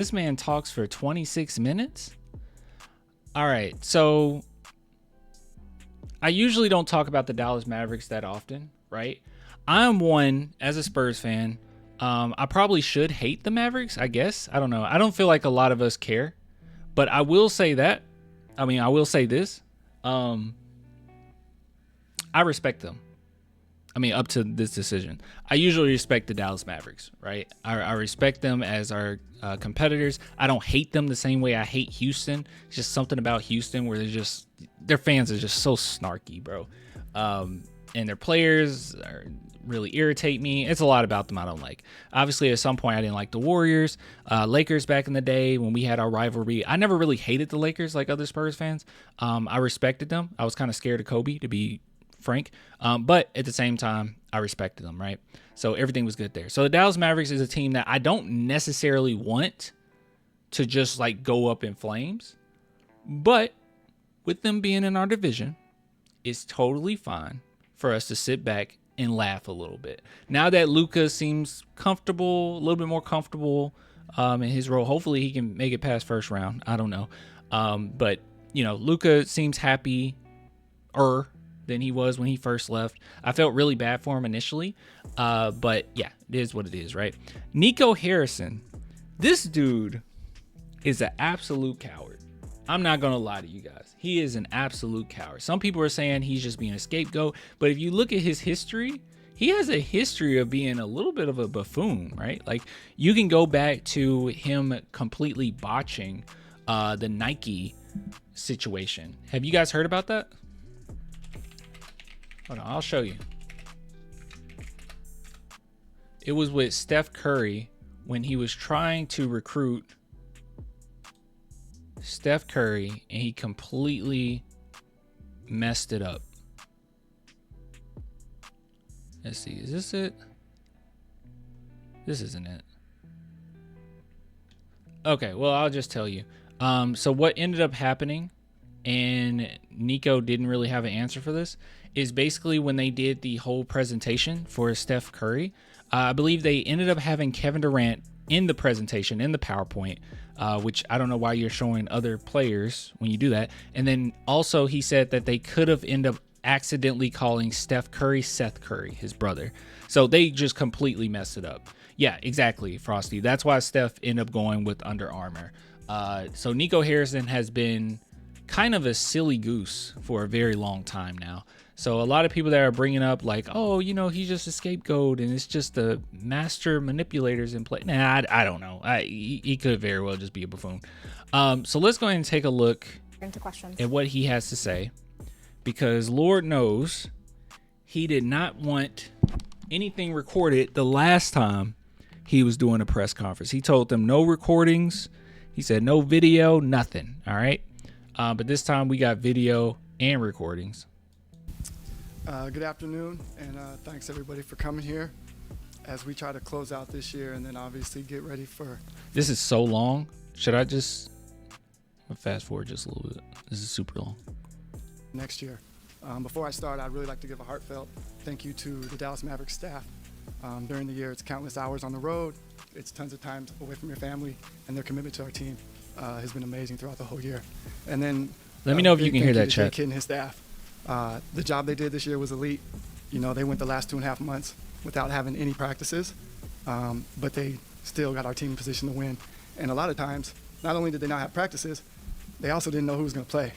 This man talks for 26 minutes. All right, so I usually don't talk about the Dallas Mavericks that often, right? I'm one, as a Spurs fan, I probably should hate the Mavericks, I guess. I don't know. I don't feel like a lot of us care. But I will say that. I mean, I will say this. I respect them. I mean, up to this decision. I usually respect the Dallas Mavericks, right? I respect them as our competitors. I don't hate them the same way I hate Houston. It's just something about Houston where their fans are just so snarky, bro. And their players really irritate me. It's a lot about them I don't like. Obviously, at some point, I didn't like the Warriors. Lakers back in the day when we had our rivalry. I never really hated the Lakers like other Spurs fans. I respected them. I was kind of scared of Kobe, to be frank. But at the same time, I respected them, right? So everything was good there. So the Dallas Mavericks is a team that I don't necessarily want to just like go up in flames. But with them being in our division, it's totally fine for us to sit back and laugh a little bit. Now that Luka seems comfortable, a little bit more comfortable in his role, hopefully he can make it past first round. I don't know. But, you know, Luka seems happier than he was when he first left. I felt really bad for him initially. But, yeah, it is what it is, right? Nico Harrison. This dude is an absolute coward. I'm not going to lie to you guys. He is an absolute coward. Some people are saying he's just being a scapegoat. But if you look at his history, he has a history of being a little bit of a buffoon, right? Like, you can go back to him completely botching the Nike situation. Have you guys heard about that? Hold on, I'll show you. It was with Steph Curry when he was trying to recruit Steph Curry, and he completely messed it up. Let's see, is this it? This isn't it. Okay, well, I'll just tell you. So what ended up happening, and Nico didn't really have an answer for this, is basically when they did the whole presentation for Steph Curry, I believe they ended up having Kevin Durant in the presentation, in the PowerPoint, which I don't know why you're showing other players when you do that. And then also he said that they could have ended up accidentally calling Steph Curry Seth Curry, his brother. So they just completely messed it up. Yeah, exactly, Frosty. That's why Steph ended up going with Under Armour. So Nico Harrison has been kind of a silly goose for a very long time now. So a lot of people that are bringing up like, oh, you know, he's just a scapegoat and it's just the master manipulators in play. Nah, I don't know. He could very well just be a buffoon. So let's go ahead and take a look at what he has to say, because Lord knows he did not want anything recorded the last time he was doing a press conference. He told them no recordings. He said no video, nothing. All right. But this time we got video and recordings. Good afternoon, and thanks everybody for coming here as we try to close out this year and then obviously get ready for... This is so long. Should I just fast forward just a little bit? This is super long. Next year. Before I start, I'd really like to give a heartfelt thank you to the Dallas Mavericks staff. During the year, it's countless hours on the road. It's tons of time away from your family, and their commitment to our team has been amazing throughout the whole year. And then... Let me know if you can hear that, chat. Kid and his staff. The job they did this year was elite. You know, they went the last 2.5 months without having any practices, but they still got our team in position to win. And a lot of times, not only did they not have practices, they also didn't know who was going to play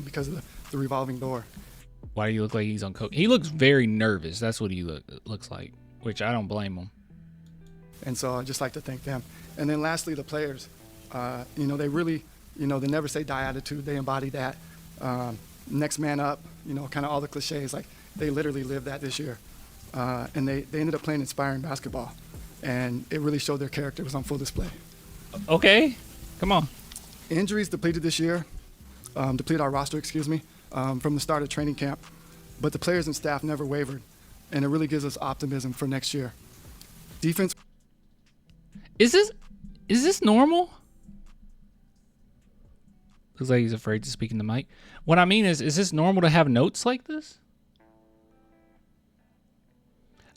because of the revolving door. Why do you look like he's on coke? He looks very nervous. That's what he looks like, which I don't blame him. And so I'd just like to thank them. And then lastly, the players. You know, they really, you know, the never say die attitude. They embody that. Next man up, you know, kind of all the cliches. Like, they literally lived that this year. And they ended up playing inspiring basketball. And it really showed their character was on full display. Okay, come on. Injuries depleted this year, depleted our roster, excuse me, from the start of training camp. But the players and staff never wavered. And it really gives us optimism for next year. Defense. Is this normal? Looks like he's afraid to speak in the mic. What I mean is this normal to have notes like this?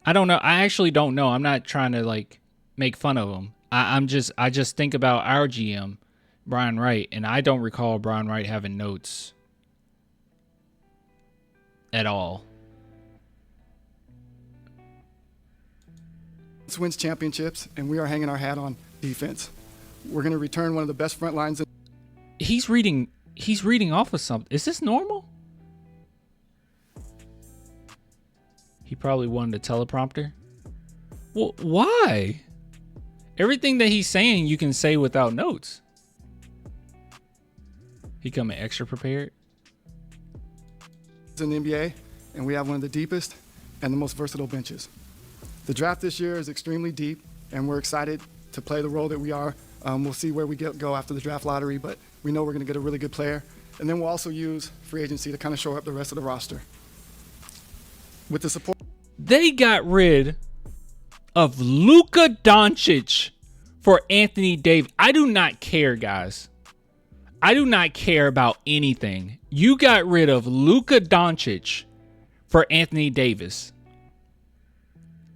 I don't know. I actually don't know. I'm not trying to like make fun of him. I just think about our GM, Brian Wright, and I don't recall Brian Wright having notes at all. This wins championships, and we are hanging our hat on defense. We're going to return one of the best front lines. He's reading off of something. Is this normal? He probably wanted a teleprompter. Well, why? Everything that he's saying, you can say without notes. He coming extra prepared. In the NBA, and we have one of the deepest and the most versatile benches. The draft this year is extremely deep, and we're excited to play the role that we are. We'll see where we go after the draft lottery, but we know we're going to get a really good player. And then we'll also use free agency to kind of shore up the rest of the roster. With the support, they got rid of Luka Doncic for Anthony Davis. I do not care, guys. I do not care about anything. You got rid of Luka Doncic for Anthony Davis.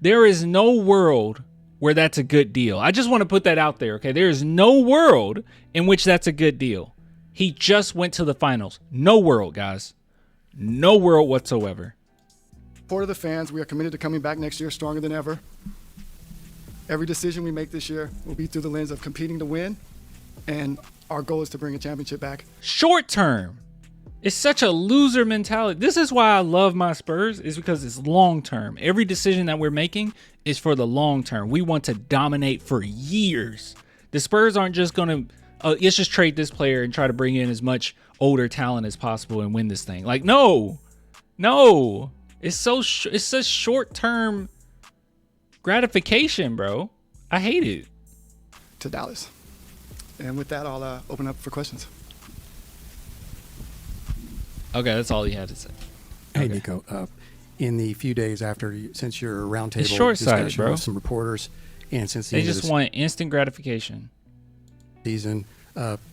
There is no world where that's a good deal. I just want to put that out there, okay? There is no world in which that's a good deal. He just went to the finals. No world, guys. No world whatsoever. Support of the fans, we are committed to coming back next year stronger than ever. Every decision we make this year will be through the lens of competing to win, and our goal is to bring a championship back. Short term. It's such a loser mentality. This is why I love my Spurs, is because it's long term. Every decision that we're making is for the long term. We want to dominate for years. The Spurs aren't just going to, let's just trade this player and try to bring in as much older talent as possible and win this thing. Like, no. It's such short term gratification, bro. I hate it. To Dallas. And with that, I'll open up for questions. Okay, that's all he had to say. Hey, Okay. Nico. In the few days since your roundtable It's short-sighted, discussion bro. with some reporters, and since the They end of just the want instant gratification. season,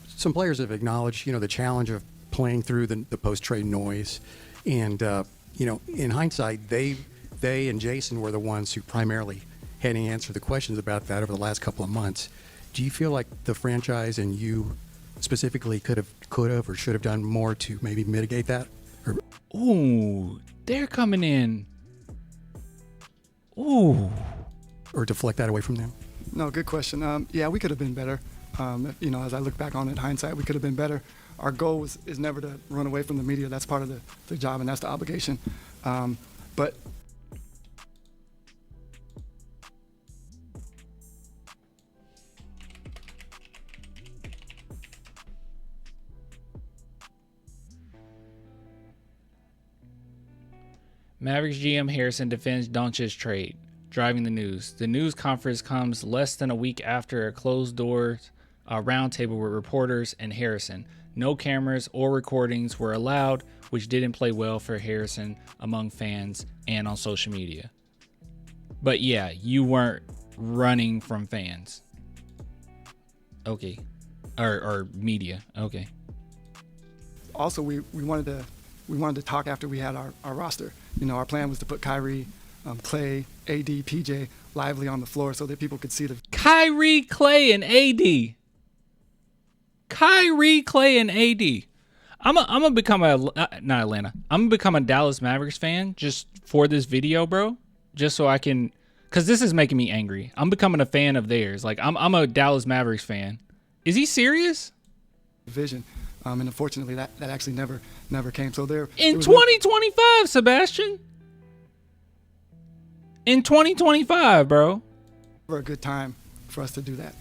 some players have acknowledged, the challenge of playing through the post-trade noise, and in hindsight, they and Jason were the ones who primarily had to answer the questions about that over the last couple of months. Do you feel like the franchise and you specifically could have or should have done more to maybe mitigate that? Ooh, they're coming in. Ooh. Or deflect that away from them? No, good question. Yeah, we could have been better. As I look back on it in hindsight, we could have been better. Our goal is never to run away from the media. That's part of the job, and that's the obligation. But Mavericks GM Harrison defends Doncic's trade, driving the news. The news conference comes less than a week after a closed-door roundtable with reporters and Harrison. No cameras or recordings were allowed, which didn't play well for Harrison among fans and on social media. But yeah, you weren't running from fans. Okay. Or media. Okay. also, we wanted to talk after we had our roster. Our plan was to put Kyrie, Clay, AD, PJ, Lively on the floor so that people could see the Kyrie, Clay, and AD. Kyrie, Clay, and AD. I'm gonna become not Atlanta. I'm gonna become a Dallas Mavericks fan just for this video, bro. Just so I can, cause this is making me angry. I'm becoming a fan of theirs. Like I'm a Dallas Mavericks fan. Is he serious? vision. And unfortunately, that actually never came. So there In 2025, Sebastian. In 2025, bro. never a good time for us to do that.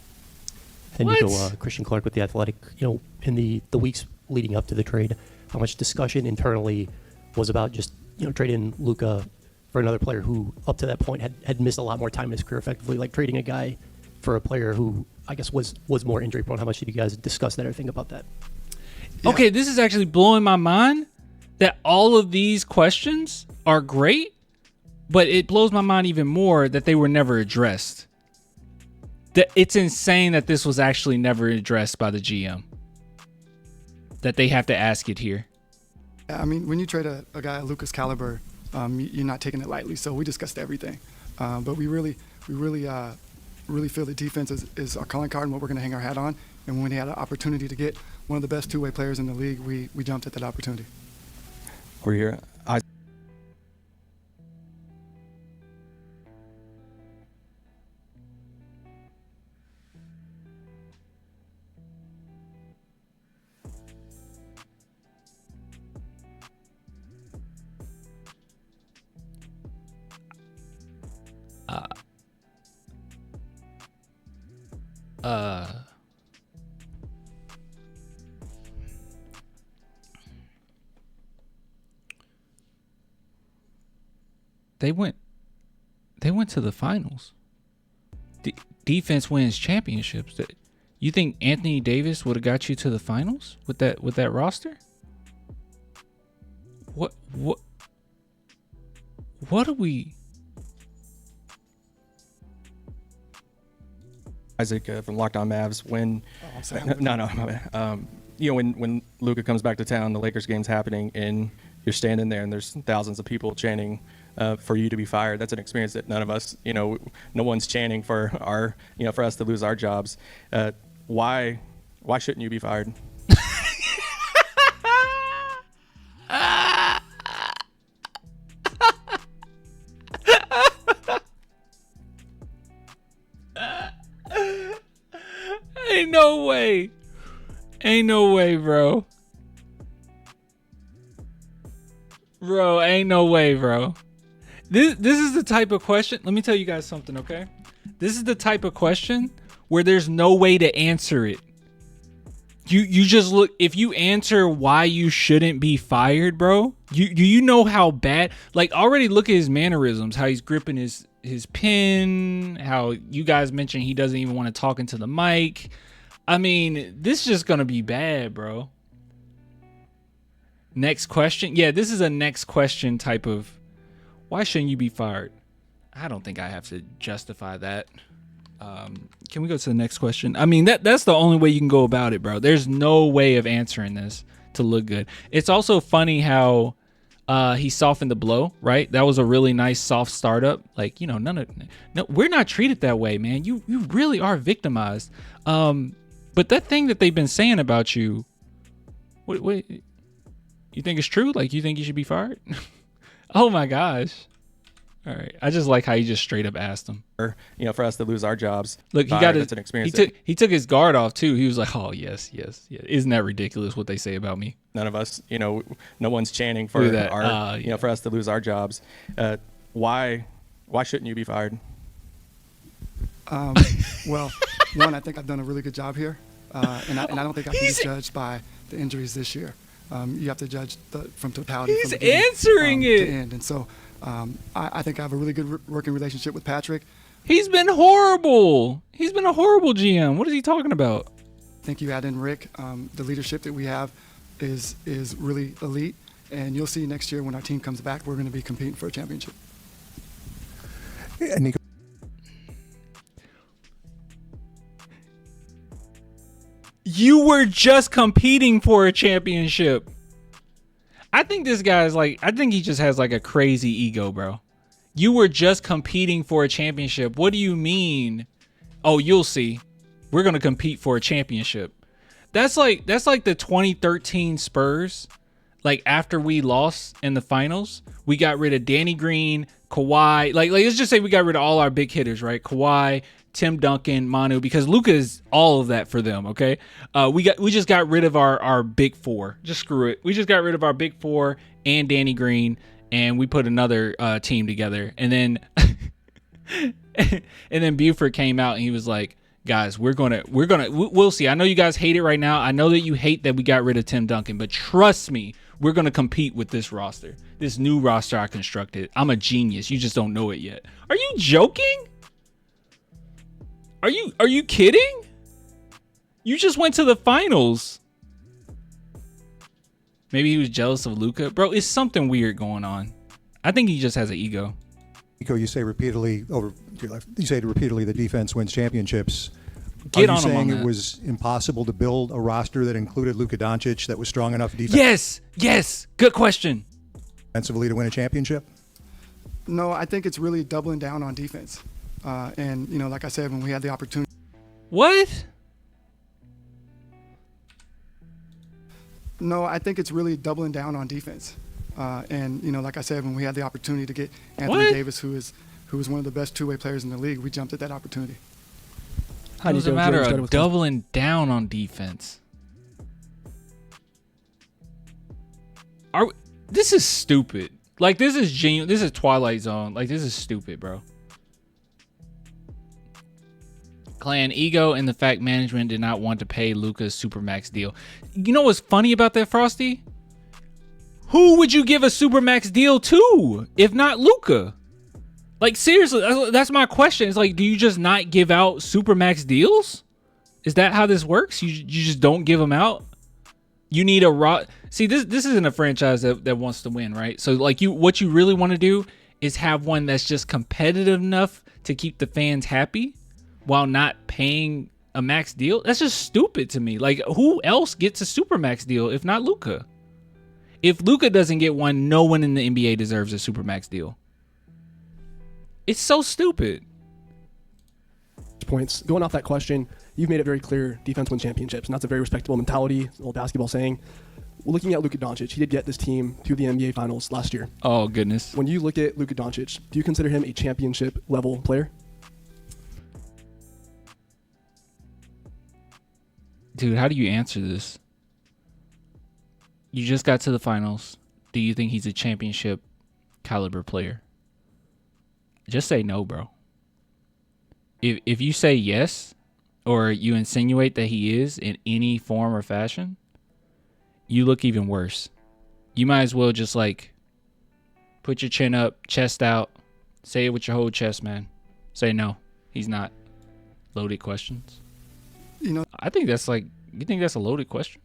And What? Nico, Christian Clark with The Athletic, in the weeks leading up to the trade, how much discussion internally was about just, trading Luka for another player who, up to that point, had missed a lot more time in his career effectively, like trading a guy for a player who, I guess, was more injury prone. How much did you guys discuss that or think about that? Yeah. Okay, this is actually blowing my mind that all of these questions are great, but it blows my mind even more that they were never addressed. That it's insane that this was actually never addressed by the GM. That they have to ask it here. Yeah, I mean, when you trade a guy of Luka's caliber, you're not taking it lightly. So we discussed everything, but we really really feel that defense is our calling card and what we're going to hang our hat on. And when we had an opportunity to get one of the best two-way players in the league, we jumped at that opportunity. We're here. They went to the finals. Defense wins championships. You think Anthony Davis would have got you to the finals with that roster? What are we? Isaac from Locked On Mavs. When Oh, I'm sorry. no, my bad. When Luka comes back to town, the Lakers game's happening, and you're standing there, and there's thousands of people chanting for you to be fired. That's an experience that none of us, no one's chanting for for us to lose our jobs. Why shouldn't you be fired? Ain't no way, bro. Bro, ain't no way, bro. This is the type of question. Let me tell you guys something, okay? This is the type of question where there's no way to answer it. You just look, if you answer why you shouldn't be fired, bro, you know how bad, like, already look at his mannerisms, how he's gripping his pen, how you guys mentioned he doesn't even want to talk into the mic. I mean, this is just gonna be bad, bro. Next question. Yeah, this is a next question type of, why shouldn't you be fired? I don't think I have to justify that. Can we go to the next question? I mean, that's the only way you can go about it, bro. There's no way of answering this to look good. It's also funny how he softened the blow, right? That was a really nice soft startup. Like, no, we're not treated that way, man. You really are victimized. But that thing that they've been saying about you, what you think it's true? Like, you think you should be fired? Oh my gosh. All right. I just like how you just straight up asked him. For us to lose our jobs. Look, That's an experience. He took his guard off too. He was like, "Oh yes. Isn't that ridiculous what they say about me?" None of us, no one's chanting for that. for us to lose our jobs. Why shouldn't you be fired? Well, one, I think I've done a really good job here, and I don't think I can be judged by the injuries this year. You have to judge from totality. He's from beginning, answering it. to end, and so I think I have a really good working relationship with Patrick. He's been horrible. He's been a horrible GM. What is he talking about? I think you add in Rick. The leadership that we have is really elite, and you'll see next year when our team comes back, we're going to be competing for a championship. Yeah, Nico. You were just competing for a championship. I think this guy's I think he just has like a crazy ego, bro. You were just competing for a championship. What do you mean? Oh, you'll see. We're going to compete for a championship. That's like the 2013 Spurs. Like, after we lost in the finals, we got rid of Danny Green, Kawhi. Like let's just say we got rid of all our big hitters, right? Kawhi, Tim Duncan, Manu, because Luka is all of that for them, okay? We just got rid of our big four. Just screw it. We just got rid of our big four and Danny Green, and we put another team together. And then and then Buford came out and he was like, guys, we'll see. I know you guys hate it right now. I know that you hate that we got rid of Tim Duncan, but trust me, we're going to compete with this roster. This new roster I constructed. I'm a genius. You just don't know it yet. Are you joking? Are you kidding? You just went to the finals. Maybe he was jealous of Luka. Bro, it's something weird going on. I think he just has an ego. Nico, you say repeatedly the defense wins championships. Get Are on you him on saying that. it was impossible to build a roster that included Luka Doncic that was strong enough Yes. Good question. defensively to win a championship? No, I think it's really doubling down on defense. And, like I said, when we had the opportunity. What? No, I think it's really doubling down on defense. And, like I said, when we had the opportunity to get Anthony Davis, who is one of the best two-way players in the league, we jumped at that opportunity. It was a matter of doubling down on defense. This is stupid. Like, this is genuine. This is Twilight Zone. Like, this is stupid, bro. Clan ego and the fact management did not want to pay Luka's Supermax deal. You know what's funny about that, Frosty? Who would you give a Supermax deal to if not Luka? Like, seriously, that's my question. It's like, do you just not give out Supermax deals? Is that how this works? You just don't give them out? You need a raw. See, this isn't a franchise that wants to win, right? So, like, what you really want to do is have one that's just competitive enough to keep the fans happy while not paying a max deal. That's just stupid to me. Like, who else gets a Supermax deal if not Luka? If Luka doesn't get one, no one in the NBA deserves a Supermax deal. It's so stupid. Points. Going off that question, you've made it very clear defense wins championships, and that's a very respectable mentality, old basketball saying. Looking at Luka Doncic, he did get this team to the NBA Finals last year. Oh, goodness. When you look at Luka Doncic, do you consider him a championship level player? Dude, how do you answer this? You just got to the finals. Do you think he's a championship caliber player? Just say no, bro. If you say yes, or you insinuate that he is in any form or fashion, you look even worse. You might as well just, like, put your chin up, chest out, say it with your whole chest, man. Say no, he's not. Loaded questions. I think that's like, you think that's a loaded question?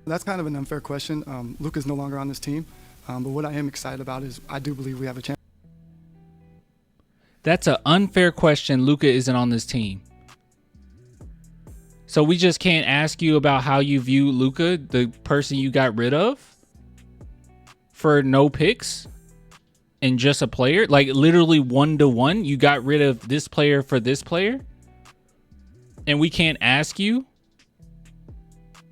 That's kind of an unfair question. Luka's no longer on this team, but what I am excited about is I do believe we have a chance. That's an unfair question. Luka isn't on this team. So we just can't ask you about how you view Luka, the person you got rid of, for no picks and just a player? Like, literally 1-to-1, you got rid of this player for this player? And we can't ask you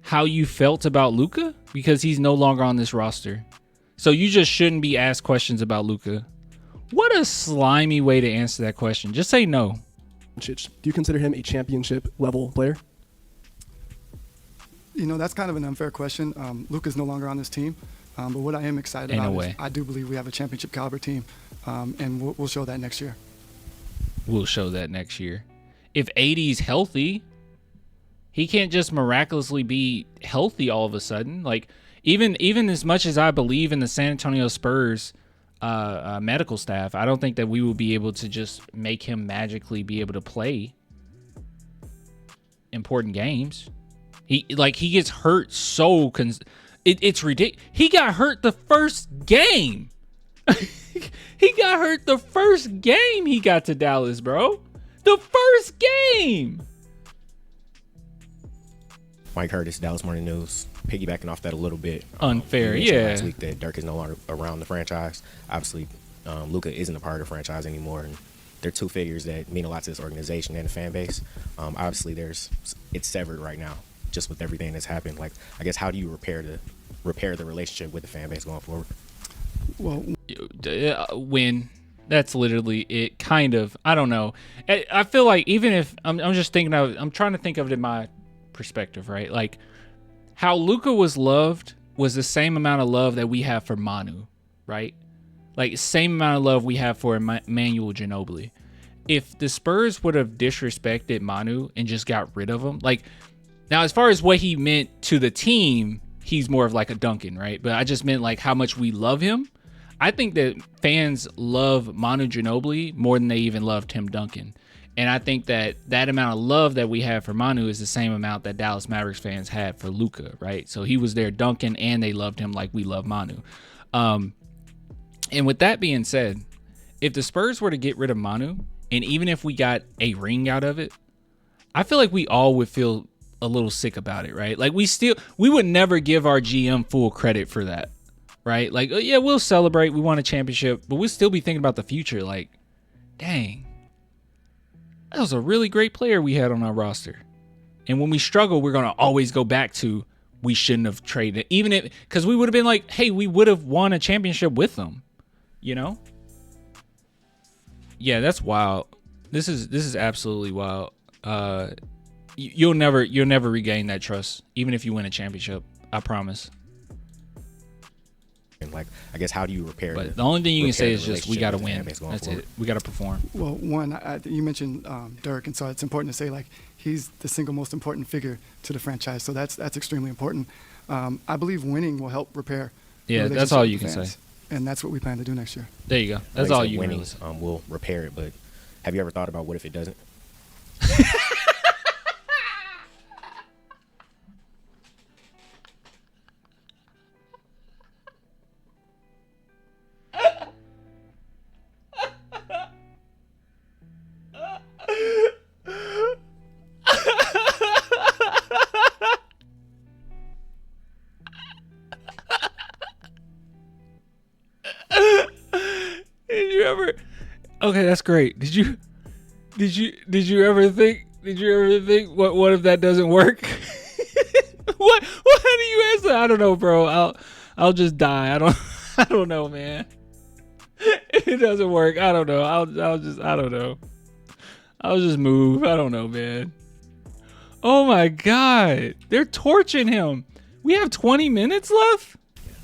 how you felt about Luka because he's no longer on this roster. So you just shouldn't be asked questions about Luka. What a slimy way to answer that question. Just say no. Do you consider him a championship level player? That's kind of an unfair question. Luka's no longer on this team, but what I am excited about is I do believe we have a championship caliber team, and we'll show that next year. We'll show that next year. If AD's healthy, he can't just miraculously be healthy all of a sudden. Like, even as much as I believe in the San Antonio Spurs medical staff, I don't think that we will be able to just make him magically be able to play important games. He gets hurt so it's ridiculous. He got hurt the first game. He got hurt the first game he got to Dallas, bro. The first game. Mike Curtis, Dallas Morning News. Piggybacking off that a little bit. Unfair, you mentioned yeah. Last week that Dirk is no longer around the franchise. Obviously, Luka isn't a part of the franchise anymore, and they're two figures that mean a lot to this organization and the fan base. Obviously, it's severed right now, just with everything that's happened. Like, I guess, how do you repair the relationship with the fan base going forward? Well, win. That's literally it. Kind of. I don't know. I feel like even if I'm just thinking of, I'm trying to think of it in my perspective, right? Like, how Luka was loved was the same amount of love that we have for Manu, right? Like, same amount of love we have for Emmanuel Ginobili. If the Spurs would have disrespected Manu and just got rid of him, like, now as far as what he meant to the team, he's more of like a Duncan, right? But I just meant like how much we love him. I think that fans love Manu Ginobili more than they even love Tim Duncan. And I think that amount of love that we have for Manu is the same amount that Dallas Mavericks fans had for Luka, right? So he was their Duncan and they loved him like we love Manu. And with that being said, if the Spurs were to get rid of Manu, and even if we got a ring out of it, I feel like we all would feel a little sick about it, right? Like, we would never give our GM full credit for that, right? Like, yeah, we'll celebrate, we won a championship, but we'll still be thinking about the future. Like, dang, that was a really great player we had on our roster. And when we struggle, we're going to always go back to we shouldn't have traded. Even if, because we would have been like, hey, we would have won a championship with them, you know? Yeah, that's wild. This is absolutely wild. You'll never regain that trust, even if you win a championship. I promise. And like, I guess, how do you repair? But the only thing you can say is the just we got to relationship win. with the fan base going That's forward? it. We got to perform. Well, one, you mentioned Dirk, and so it's important to say like he's the single most important figure to the franchise. So that's extremely important. I believe winning will help repair. the Yeah, that's relationship all with you the can fans. say. And that's what we plan to do next year. There you go. That's Like all said, you winning really. will repair it, but have you ever thought about what if it doesn't? Did you ever? Okay, that's great. Did you ever think? What if that doesn't work? What? How do you answer? I don't know, bro. I'll just die. I don't know, man. If it doesn't work, I don't know. I don't know. I'll just move. I don't know, man. Oh my God, they're torching him. We have 20 minutes left.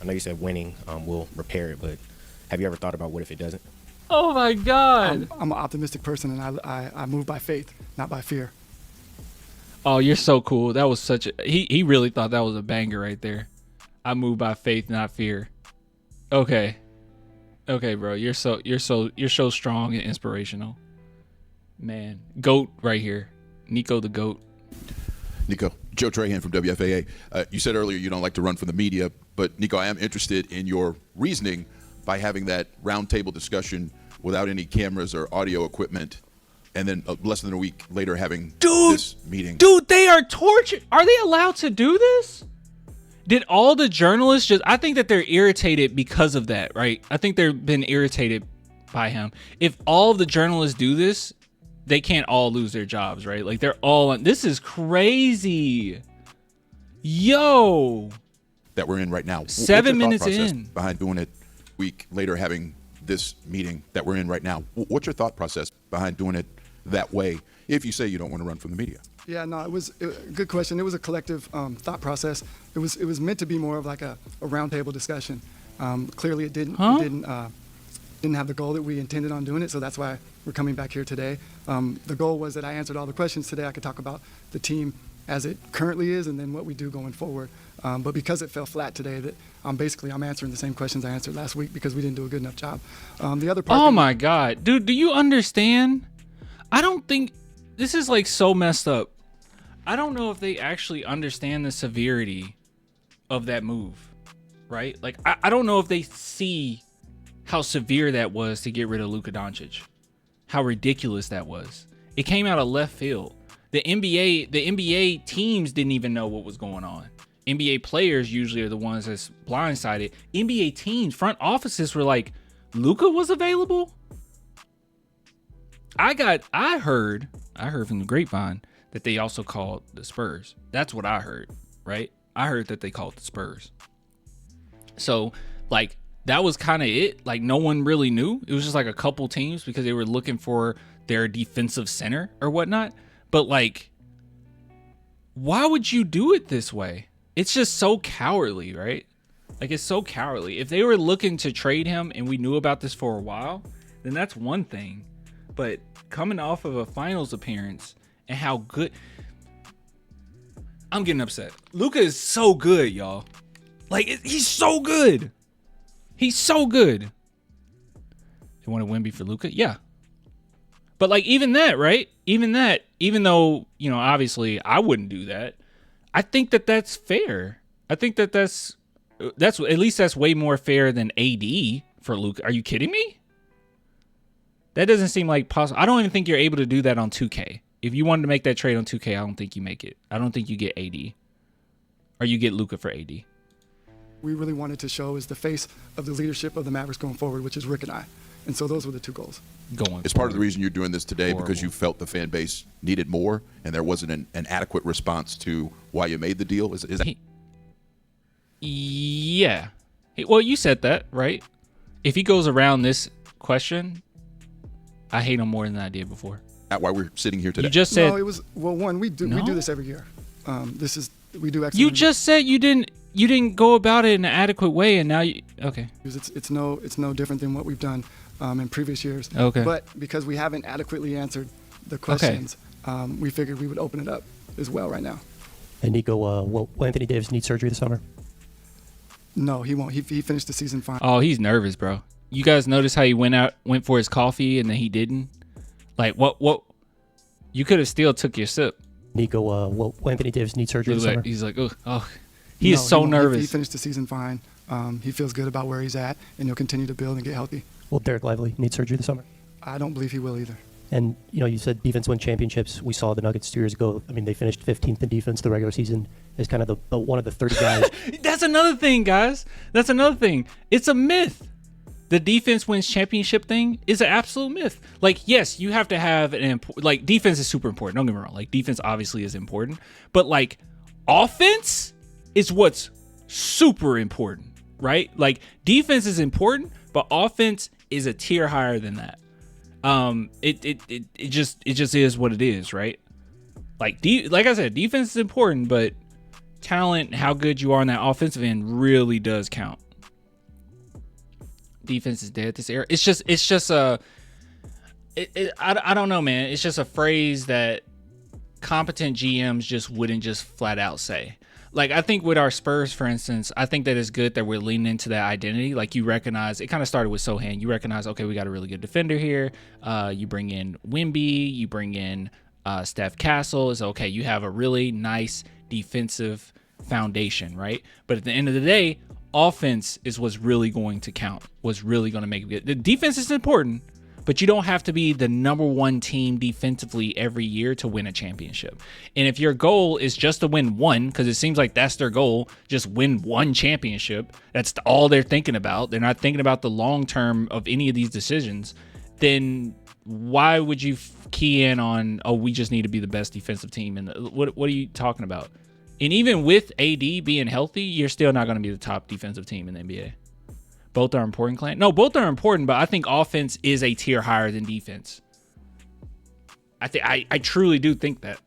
I know you said winning will repair it, but have you ever thought about what if it doesn't? Oh my God. I'm an optimistic person, and I move by faith, not by fear. Oh, you're so cool. That was such a he really thought that was a banger right there. I move by faith, not fear. Okay. Okay, bro. You're so strong and inspirational. Man. GOAT right here. Nico the GOAT. Nico, Joe Trahan from WFAA. You said earlier you don't like to run from the media, but Nico, I am interested in your reasoning by having that roundtable discussion without any cameras or audio equipment, and then less than a week later having this meeting. Dude, they are tortured. Are they allowed to do this? Did all the journalists just... I think that they're irritated because of that, right? I think they've been irritated by him. If all of the journalists do this, they can't all lose their jobs, right? Like, they're all... This is crazy. Yo. That we're in right now. 7 minutes What's your thought process in. behind doing it a week later having this meeting that we're in right now? What's your thought process behind doing it that way if you say you don't want to run from the media? Yeah, no, it was a good question. It was a collective thought process. It was meant to be more of like a roundtable discussion. Clearly, it didn't have the goal that we intended on doing it, so that's why we're coming back here today. The goal was that I answered all the questions today. I could talk about the team as it currently is and then what we do going forward. But because it fell flat today, that I'm answering the same questions I answered last week because we didn't do a good enough job. The other part. Oh my God, dude, do you understand? I don't think this is like so messed up. I don't know if they actually understand the severity of that move, right? Like, I don't know if they see how severe that was to get rid of Luka Doncic, how ridiculous that was. It came out of left field. The NBA teams didn't even know what was going on. NBA players usually are the ones that's blindsided. NBA teams, front offices were like, Luka was available? I heard from the grapevine that they also called the Spurs. That's what I heard, right? I heard that they called the Spurs. So, like, that was kind of it. Like, no one really knew. It was just like a couple teams because they were looking for their defensive center or whatnot. But, like, why would you do it this way? It's just so cowardly, right? Like, it's so cowardly. If they were looking to trade him and we knew about this for a while, then that's one thing. But coming off of a finals appearance and how good... I'm getting upset. Luka is so good, y'all. Like, he's so good. He's so good. You want a Wemby for Luka? Yeah. But, like, even that, right? Even though, you know, obviously I wouldn't do that, I think that that's fair. I think that that's at least that's way more fair than AD for Luka. Are you kidding me? That doesn't seem like possible. I don't even think you're able to do that on 2K. If you wanted to make that trade on 2K, I don't think you make it. I don't think you get AD. Or you get Luka for AD. We really wanted to show is the face of the leadership of the Mavericks going forward, which is Rick and I. And so those were the two goals. Going. Is part of the reason you're doing this today because Horrible. you felt the fan base needed more and there wasn't an adequate response to why you made the deal? Is that Yeah. Well, you said that, right? If he goes around this question, I hate him more than I did before. why we're sitting here today? You just said No, it was one. We do No? this every year. We do. you just said you didn't go about it in an adequate way, and now you okay. It's no different than what we've done in previous years. Okay. But because we haven't adequately answered the questions, we figured we would open it up as well right now. And Nico, will Anthony Davis need surgery this summer? No, he won't. He finished the season fine. Oh, he's nervous, bro. You guys notice how he went for his coffee and then he didn't? Like what? You could have still took your sip. Nico, will Anthony Davis need surgery this summer? He's like, oh, he is so won't. nervous. He finished the season fine. He feels good about where he's at, and he'll continue to build and get healthy. Will Derek Lively need surgery this summer? I don't believe he will either. And, you said defense win championships. We saw the Nuggets 2 years ago. I mean, they finished 15th in defense the regular season as kind of the one of the 30 guys. That's another thing, guys. That's another thing. It's a myth. The defense wins championship thing is an absolute myth. Like, yes, you have to have defense is super important. Don't get me wrong. Like, defense obviously is important. But, like, offense is what's super important, right? Like, defense is important, but offense is a tier higher than that. It just is what it is, right? Like I said, defense is important, but talent, how good you are on that offensive end really does count. Defense is dead this era. It's just I don't know, man. It's just a phrase that competent GMs just wouldn't just flat out say. Like, I think with our Spurs, for instance, I think that it's good that we're leaning into that identity. Like, you recognize, it kind of started with Sohan. You recognize, okay, we got a really good defender here. You bring in Wemby. You bring in Steph Castle. It's okay. You have a really nice defensive foundation, right? But at the end of the day, offense is what's really going to count, what's really going to make it good. The defense is important, but you don't have to be the number one team defensively every year to win a championship. And if your goal is just to win one, because it seems like that's their goal, just win one championship, that's all they're thinking about. They're not thinking about the long term of any of these decisions. Then why would you key in on, we just need to be the best defensive team? And what are you talking about? And even with AD being healthy, you're still not going to be the top defensive team in the NBA. Both are important, Clint. No, both are important, but I think offense is a tier higher than defense. I truly do think that.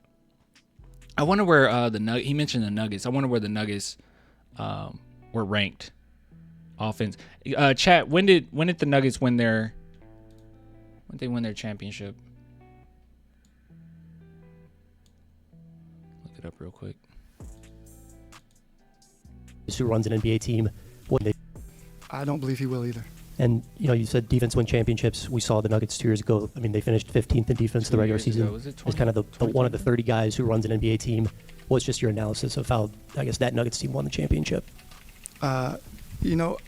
I wonder where he mentioned the Nuggets. I wonder where the Nuggets were ranked offense. Chat, when did the Nuggets win their championship? Look it up real quick. Who runs an NBA team? I don't believe he will either. And, you said defense win championships. We saw the Nuggets 2 years ago. I mean, they finished 15th in defense the regular season. Was it as kind of the one of the 30 guys who runs an NBA team. What's just your analysis of how, I guess, that Nuggets team won the championship? I don't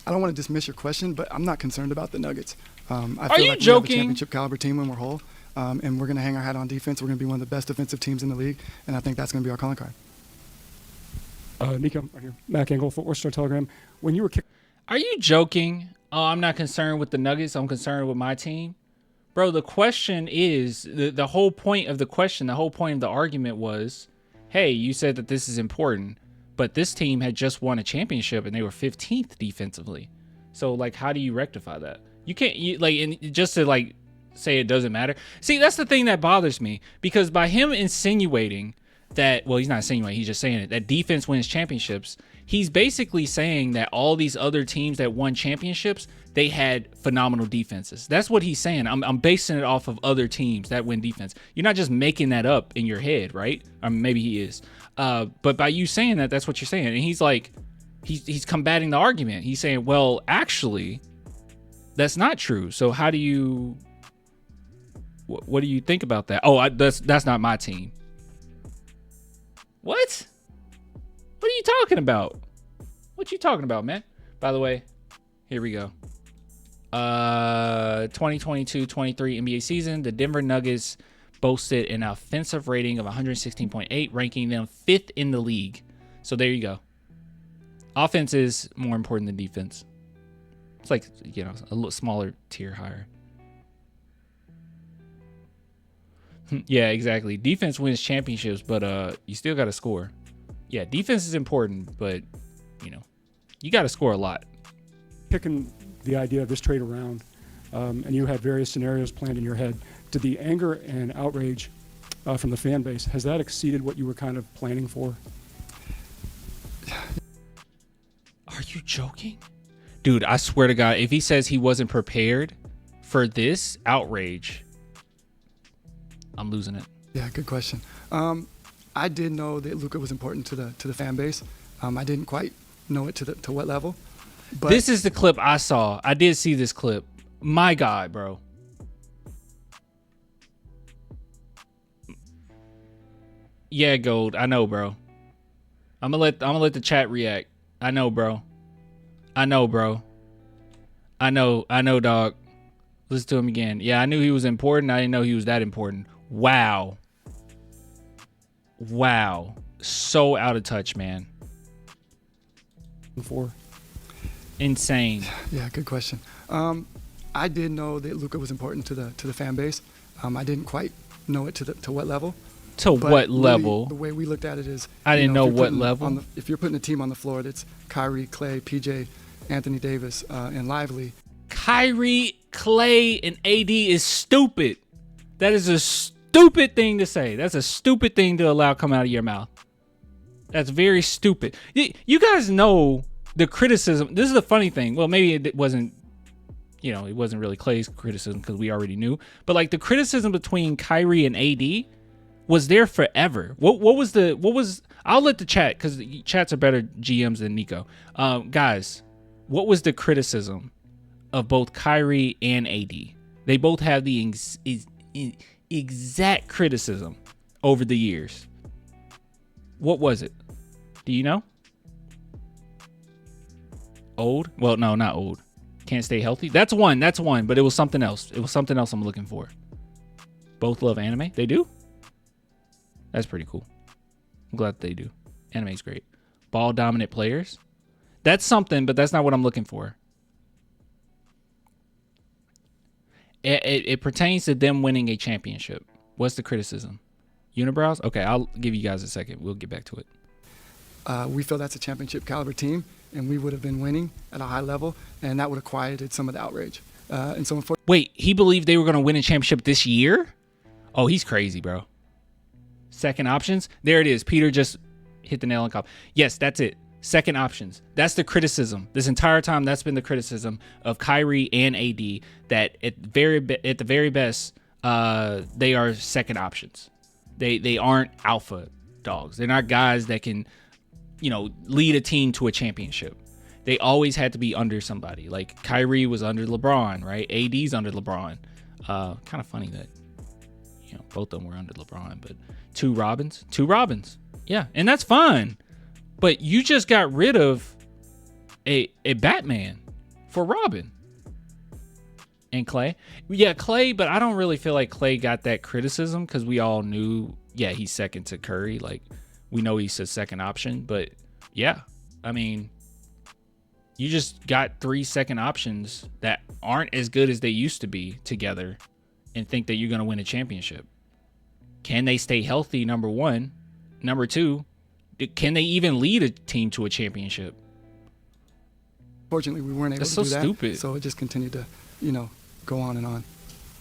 want to dismiss your question, but I'm not concerned about the Nuggets. I feel you like we have a joking? championship caliber team when we're whole, and we're going to hang our hat on defense. We're going to be one of the best defensive teams in the league, and I think that's going to be our calling card. Nico, right here. Mac Engel, Fort Worth Star Telegram. When you were kicked. Are you joking? Oh, I'm not concerned with the Nuggets. I'm concerned with my team. Bro, the question is, the whole point of the question, the whole point of the argument was, hey, you said that this is important, but this team had just won a championship and they were 15th defensively. So, like, how do you rectify that? You can't, just to, say it doesn't matter. See, that's the thing that bothers me, because by him insinuating that, well, he's not insinuating, he's just saying it, that defense wins championships, he's basically saying that all these other teams that won championships, they had phenomenal defenses. That's what he's saying. I'm basing it off of other teams that win defense. You're not just making that up in your head, right? Or maybe he is. But by you saying that, that's what you're saying. And he's like, he's combating the argument. He's saying, well, actually, that's not true. So how do you, what do you think about that? Oh, that's not my team. What? What are you talking about? What you talking about, man? By the way, here we go. 2022-23 NBA season, the Denver Nuggets boasted an offensive rating of 116.8, ranking them 5th in the league. So there you go. Offense is more important than defense. It's like, a little smaller tier higher. Yeah, exactly. Defense wins championships, but you still got to score. Yeah, defense is important, but you got to score a lot. Kicking the idea of this trade around, and you had various scenarios planned in your head. Did the anger and outrage from the fan base, has that exceeded what you were kind of planning for? Are you joking? Dude, I swear to God, if he says he wasn't prepared for this outrage, I'm losing it. Yeah, good question. I did know that Luka was important to the fan base. I didn't quite know it to what level. But This is the clip I saw. I did see this clip. My God, bro. Yeah, Gold. I know, bro. I'm gonna let the chat react. I know, bro. I know, dog. Listen to him again. Yeah, I knew he was important. I didn't know he was that important. Wow. So out of touch, man. For Insane. Yeah, good question. I did know that Luka was important to the fan base. I didn't quite know it to what level. To But what really, level? the way we looked at it is, I didn't know if you're what putting level. if you're putting a team on the floor that's Kyrie, Clay, PJ, Anthony Davis, and Lively. Kyrie, Clay, and AD is stupid. That is a stupid thing to say. That's a stupid thing to allow come out of your mouth. That's very stupid. You guys know the criticism. This is the funny thing. Well, maybe it wasn't, it wasn't really Clay's criticism because we already knew. But like the criticism between Kyrie and AD was there forever. What was I'll let the chat, because chats are better GMs than Nico. Guys, what was the criticism of both Kyrie and AD? They both have the exact criticism over the years. What was it? Do you know? Old? Well, no, not old. Can't stay healthy. That's one, but it was something else. It was something else I'm looking for. Both love anime? They do? That's pretty cool. I'm glad they do. Anime's great. Ball dominant players? That's something, but that's not what I'm looking for. It pertains to them winning a championship. What's the criticism? Unibrows? Okay, I'll give you guys a second. We'll get back to it. We feel that's a championship caliber team, and we would have been winning at a high level, and that would have quieted some of the outrage. And so, Wait, he believed they were going to win a championship this year? Oh, he's crazy, bro. Second options? There it is. Peter just hit the nail on the top. Yes, that's it. Second options. That's the criticism. This entire time, that's been the criticism of Kyrie and AD, that at the very best, they are second options. They aren't alpha dogs. They're not guys that can, lead a team to a championship. They always had to be under somebody. Like Kyrie was under LeBron, right? AD's under LeBron. Kind of funny that, both of them were under LeBron, but two Robins. Yeah, and that's fine. But you just got rid of a Batman for Robin. And Clay. Yeah, Clay, but I don't really feel like Clay got that criticism because we all knew, yeah, he's second to Curry. Like, we know he's a second option. But, yeah, I mean, you just got 3 second options that aren't as good as they used to be together and think that you're going to win a championship. Can they stay healthy, number one? Number two, can they even lead a team to a championship? Fortunately, we weren't able That's to so do that. stupid. So it just continued to, go on and on.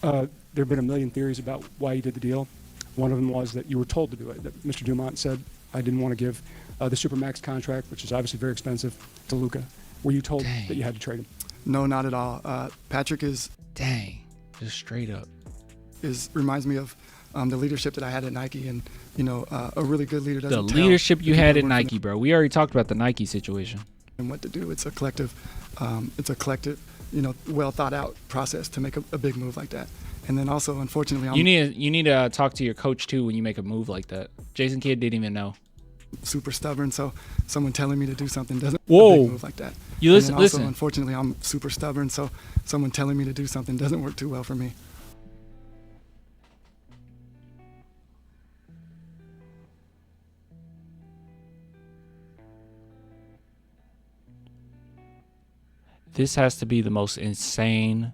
there have been a million theories about why you did the deal. One of them was that you were told to do it. That Mr. Dumont said, "I didn't want to give the Supermax contract, which is obviously very expensive, to Luka." Were you told that you had to trade him? No, not at all. Patrick is just straight up. Reminds me of the leadership that I had at Nike, and a really good leader doesn't The tell leadership the you people had that at work for Nike, bro. We already talked about the Nike situation. and what to do. It's a collective, well thought out process to make a big move like that. And then also, unfortunately, I'm You need to talk to your coach too when you make a move like that. Jason Kidd didn't even know. super stubborn, so someone telling me to do something doesn't Whoa. a big move like that. You listen. And then also, listen. unfortunately, I'm super stubborn, so someone telling me to do something doesn't work too well for me. This has to be the most insane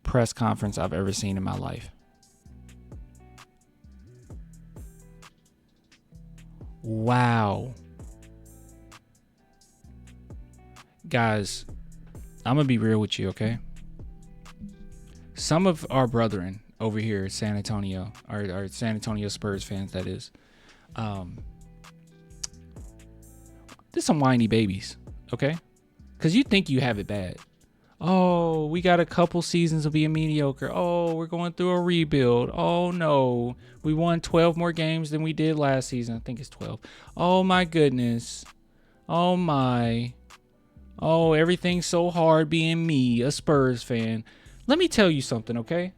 press conference I've ever seen in my life. Wow. Guys, I'm going to be real with you, okay? Some of our brethren over here at San Antonio, our San Antonio Spurs fans, that is, there's some whiny babies, okay? Because you think you have it bad. Oh, we got a couple seasons of being mediocre. Oh, we're going through a rebuild. Oh, no. We won 12 more games than we did last season. I think it's 12. Oh, my goodness. Oh, my. Oh, everything's so hard being me, a Spurs fan. Let me tell you something, okay?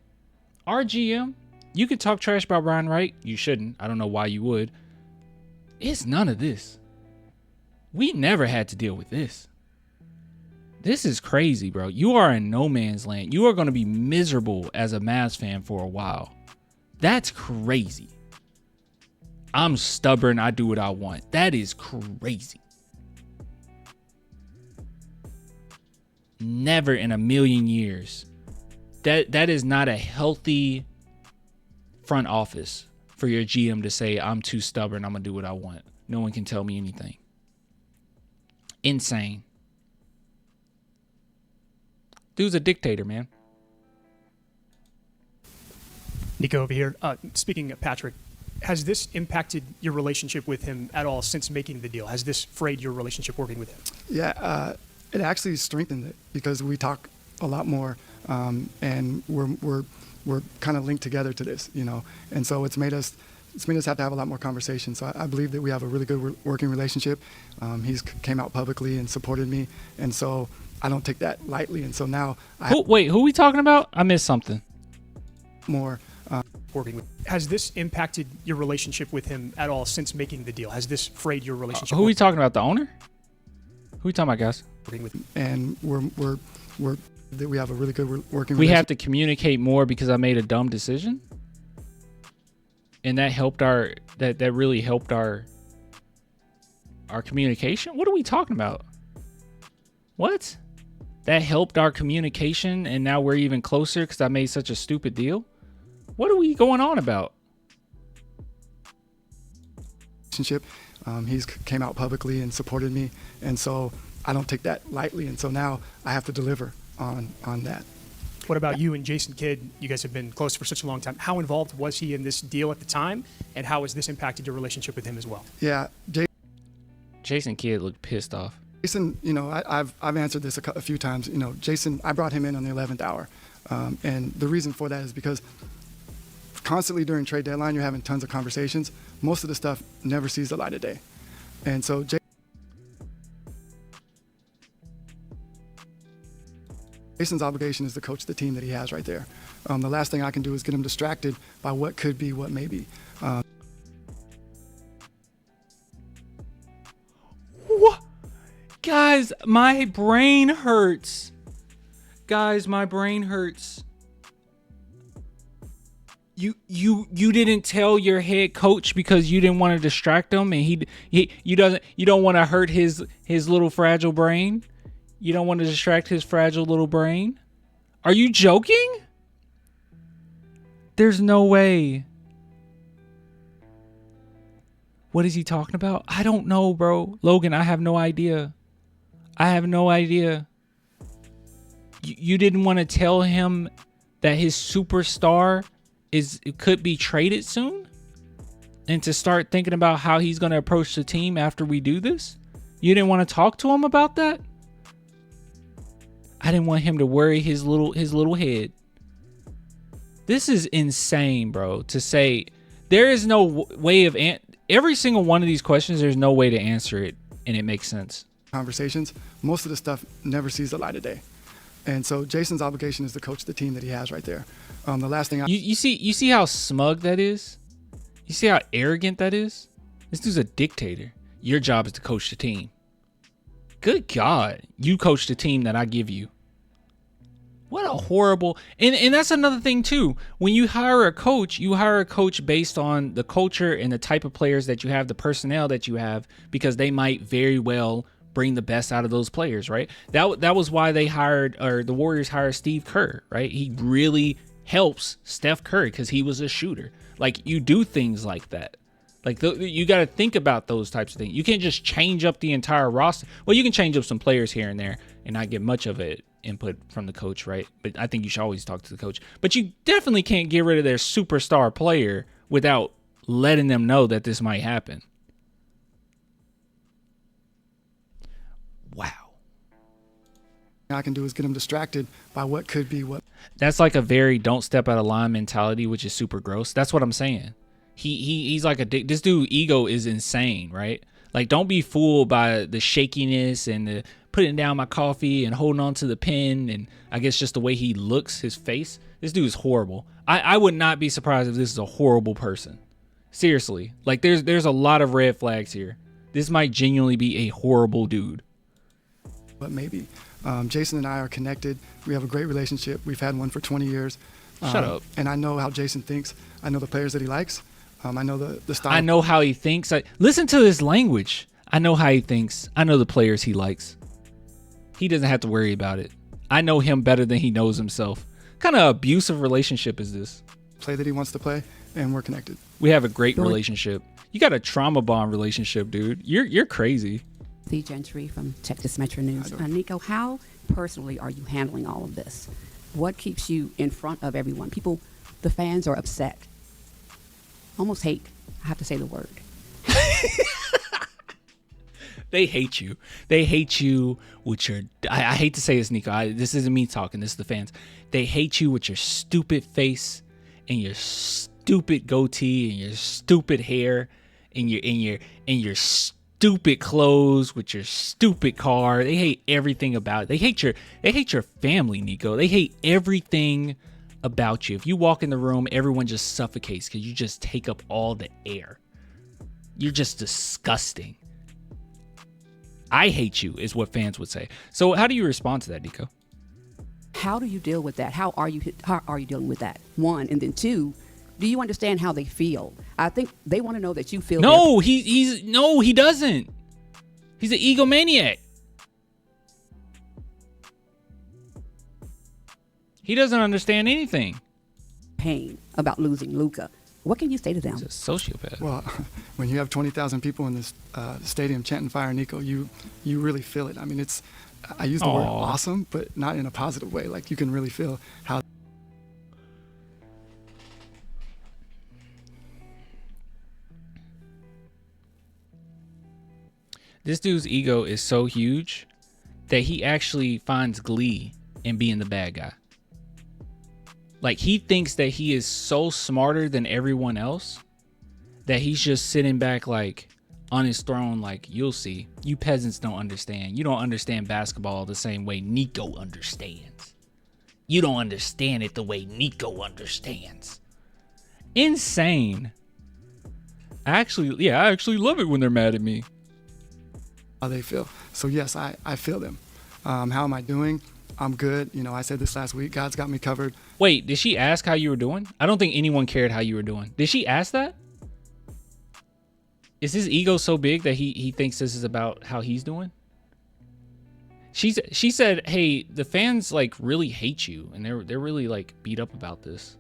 Our GM, you can talk trash about Brian Wright. You shouldn't. I don't know why you would. It's none of this. We never had to deal with this. This is crazy, bro. You are in no man's land. You are going to be miserable as a Mavs fan for a while. That's crazy. I'm stubborn. I do what I want. That is crazy. Never in a million years. That is not a healthy front office for your GM to say, I'm too stubborn. I'm going to do what I want. No one can tell me anything. Insane. Dude's a dictator, man. Nico over here. Speaking of Patrick, has this impacted your relationship with him at all since making the deal? Has this frayed your relationship working with him? Yeah, it actually strengthened it because we talk a lot more, and we're kind of linked together to this, you know. And so it's made us have to have a lot more conversations. So I believe that we have a really good working relationship. He's came out publicly and supported me, and so I don't take that lightly. And so now wait, who are we talking about? I missed something. More working with. Has this impacted your relationship with him at all since making the deal? Has this frayed your relationship? Who are we talking about? The owner? Who are we talking about, guys? Working with. And we're that we have a really good working. We have to communicate more because I made a dumb decision, and that helped that really helped our communication. What are we talking about? What? That helped our communication, and now we're even closer because I made such a stupid deal? What are we going on about? Relationship. He's came out publicly and supported me, and so I don't take that lightly. And so now I have to deliver on that. What about you and Jason Kidd? You guys have been close for such a long time. How involved was he in this deal at the time, and how has this impacted your relationship with him as well? Yeah, Jason Kidd looked pissed off. Jason, you know, I've answered this a few times. You know, Jason, I brought him in on the 11th hour, and the reason for that is because constantly during trade deadline, you're having tons of conversations. Most of the stuff never sees the light of day, and so Jason's obligation is to coach the team that he has right there. The last thing I can do is get him distracted by what could be, what may be. What? Guys, my brain hurts. Guys, my brain hurts. You didn't tell your head coach because you didn't want to distract him, and you don't want to hurt his little fragile brain. You don't want to distract his fragile little brain. Are you joking? There's no way. What is he talking about? I don't know, bro. Logan, I have no idea. I have no idea. You didn't want to tell him that his superstar could be traded soon? And to start thinking about how he's going to approach the team after we do this? You didn't want to talk to him about that? I didn't want him to worry his little head. This is insane, bro. To say there is no way of every single one of these questions, there's no way to answer it and it makes sense. Conversations, most of the stuff never sees the light of day. And so Jason's obligation is to coach the team that he has right there. The last thing you see how smug that is? You see how arrogant that is? This dude's a dictator. Your job is to coach the team. Good God. You coach the team that I give you. What a horrible... And that's another thing, too. When you hire a coach based on the culture and the type of players that you have, the personnel that you have, because they might very well bring the best out of those players, right? That was why they hired, or the Warriors hired Steve Kerr, right? He really helps Steph Curry because he was a shooter. Like, you do things like that. Like, you got to think about those types of things. You can't just change up the entire roster. Well, you can change up some players here and there and not get much of it input from the coach, right? But I think you should always talk to the coach. But you definitely can't get rid of their superstar player without letting them know that this might happen. Wow. I can do is get them distracted by what could be what. That's like a very don't step out of line mentality, which is super gross. That's what I'm saying. He's like this dude ego is insane, right? Like, don't be fooled by the shakiness and the putting down my coffee and holding on to the pen, and I guess just the way he looks, his face. This dude is horrible. I would not be surprised if this is a horrible person. Seriously. Like, there's a lot of red flags here. This might genuinely be a horrible dude. But maybe. Jason and I are connected. We have a great relationship. We've had one for 20 years. Shut up. And I know how Jason thinks. I know the players that he likes. I know the style. I know how he thinks. Listen to this language. I know how he thinks. I know the players he likes. He doesn't have to worry about it. I know him better than he knows himself. What kind of abusive relationship is this? Play that he wants to play, and we're connected. We have a great relationship. You got a trauma bond relationship, dude. You're crazy. The Gentry from Texas Metro News. Nico, how personally are you handling all of this? What keeps you in front of everyone? People, the fans are upset. Almost hate. I have to say the word. They hate you. They hate you with your... I hate to say this, Nico. This isn't me talking. This is the fans. They hate you with your stupid face and your stupid goatee and your stupid hair and your stupid clothes with your stupid car. They hate everything about it. They hate your family, Nico. They hate everything about you. If you walk in the room, everyone just suffocates because you just take up all the air. You're just disgusting. I hate you is what fans would say. So how do you respond to that, Nico? How do you deal with that? How are you dealing with that? One, and then two, do you understand how they feel? I think they want to know that you feel. No, he doesn't. He's an egomaniac. He doesn't understand anything. Pain about losing Luka. What can you say to them? He's a sociopath. Well, when you have 20,000 people in this stadium chanting "Fire Nico," you really feel it. I mean, I use the word awesome, but not in a positive way. Like, you can really feel how. This dude's ego is so huge that he actually finds glee in being the bad guy. Like, he thinks that he is so smarter than everyone else that he's just sitting back, like, on his throne, like, you'll see. You peasants don't understand. You don't understand basketball the same way Nico understands. You don't understand it the way Nico understands. Insane. I actually love it when they're mad at me. How they feel. So yes, I feel them. How am I doing? I'm good. You know, I said this last week. God's got me covered. Wait, did she ask how you were doing? I don't think anyone cared how you were doing. Did she ask that? Is his ego so big that he thinks this is about how he's doing? She said, "Hey, the fans like really hate you, and they're really like beat up about this."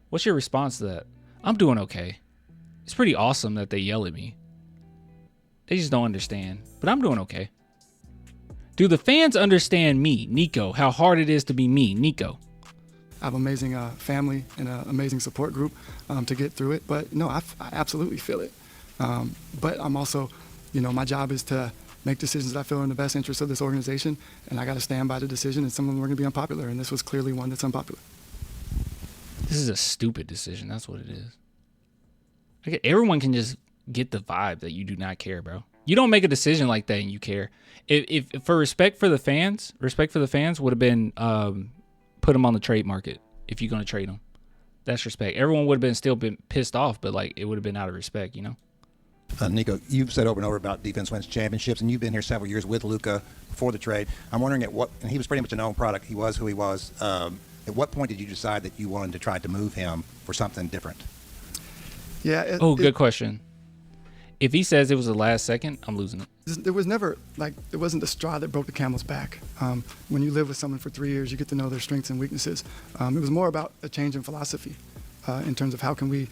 What's your response to that? I'm doing okay. It's pretty awesome that they yell at me. They just don't understand, but I'm doing okay. Do the fans understand me, Nico, how hard it is to be me, Nico? I have an amazing family and an amazing support group to get through it. But no, I absolutely feel it. But I'm also, my job is to make decisions that I feel are in the best interest of this organization, and I got to stand by the decision, and some of them are going to be unpopular, and this was clearly one that's unpopular. This is a stupid decision. That's what it is. Like, everyone can just get the vibe that you do not care, bro. You don't make a decision like that and you care. If for respect for the fans would have been put them on the trade market if you're going to trade them. That's respect. Everyone would have still been pissed off, but like it would have been out of respect, Nico, you've said over and over about defense wins championships, and you've been here several years with Luka before the trade. I'm wondering and he was pretty much a known product. He was who he was. At what point did you decide that you wanted to try to move him for something different? Yeah. Good question. If he says it was the last second, I'm losing it. There was never, like, it wasn't the straw that broke the camel's back. When you live with someone for 3 years, you get to know their strengths and weaknesses. It was more about a change in philosophy in terms of how can we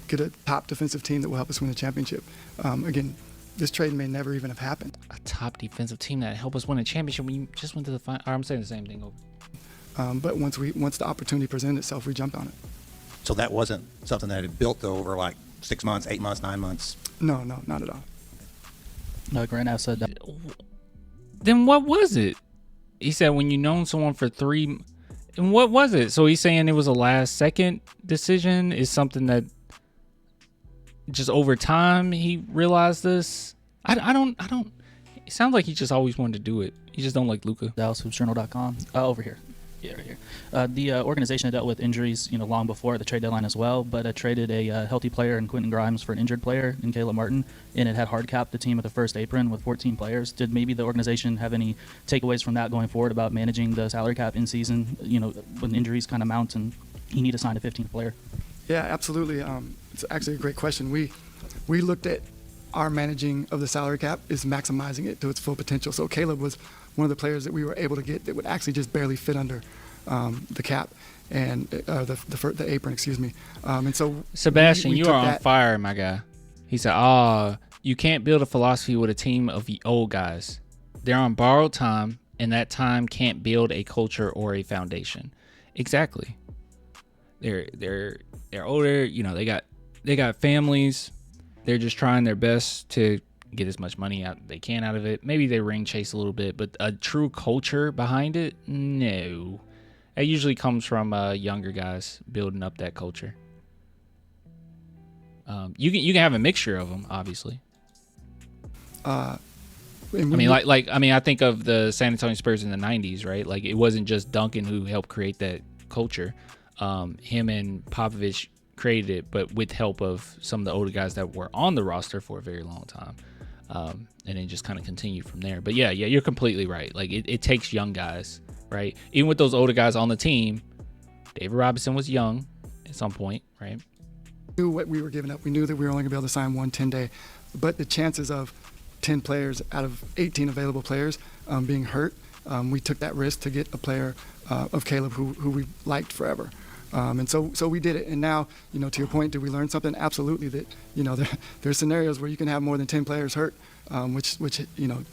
get a top defensive team that will help us win a championship. Again, this trade may never even have happened. A top defensive team that helped us win a championship when you just went to the final. I'm saying the same thing over. But once the opportunity presented itself, we jumped on it. So that wasn't something that had built over like 6 months, 8 months, 9 months. No, not at all. No, Grant F said that. Then what was it? He said when you known someone for 3. And what was it? So he's saying it was a last second decision. Is something that just over time he realized this. I don't. It sounds like he just always wanted to do it. He just don't like Luka. DallasHoopsJournal.com. Over here. Yeah, right here. The organization had dealt with injuries, long before the trade deadline as well, but it traded a healthy player in Quentin Grimes for an injured player in Caleb Martin, and it had hard capped the team at the first apron with 14 players. Did maybe the organization have any takeaways from that going forward about managing the salary cap in season, when injuries kind of mount and you need to sign a 15th player? Yeah, absolutely. It's actually a great question. We looked at our managing of the salary cap is maximizing it to its full potential. So Caleb was one of the players that we were able to get that would actually just barely fit under the cap and the apron, excuse me. And so Sebastian, we you took are on that. fire, my guy. He said, you can't build a philosophy with a team of old guys. They're on borrowed time, and that time can't build a culture or a foundation." Exactly. They're older, they got families. They're just trying their best to get as much money out they can out of it. Maybe they ring chase a little bit, but a true culture behind it, no. It usually comes from younger guys building up that culture. You can have a mixture of them, obviously. I think of the San Antonio Spurs in the 90s, right? Like, it wasn't just Duncan who helped create that culture. Him and Popovich created it, but with help of some of the older guys that were on the roster for a very long time. And then just kind of continued from there. But yeah, you're completely right. Like, it takes young guys, right? Even with those older guys on the team, David Robinson was young at some point, right? We knew what we were giving up. We knew that we were only going to be able to sign one 10-day. But the chances of 10 players out of 18 available players being hurt, we took that risk to get a player of Caleb who we liked forever. And so we did it. And now, to your point, did we learn something? Absolutely. That, there's scenarios where you can have more than 10 players hurt, which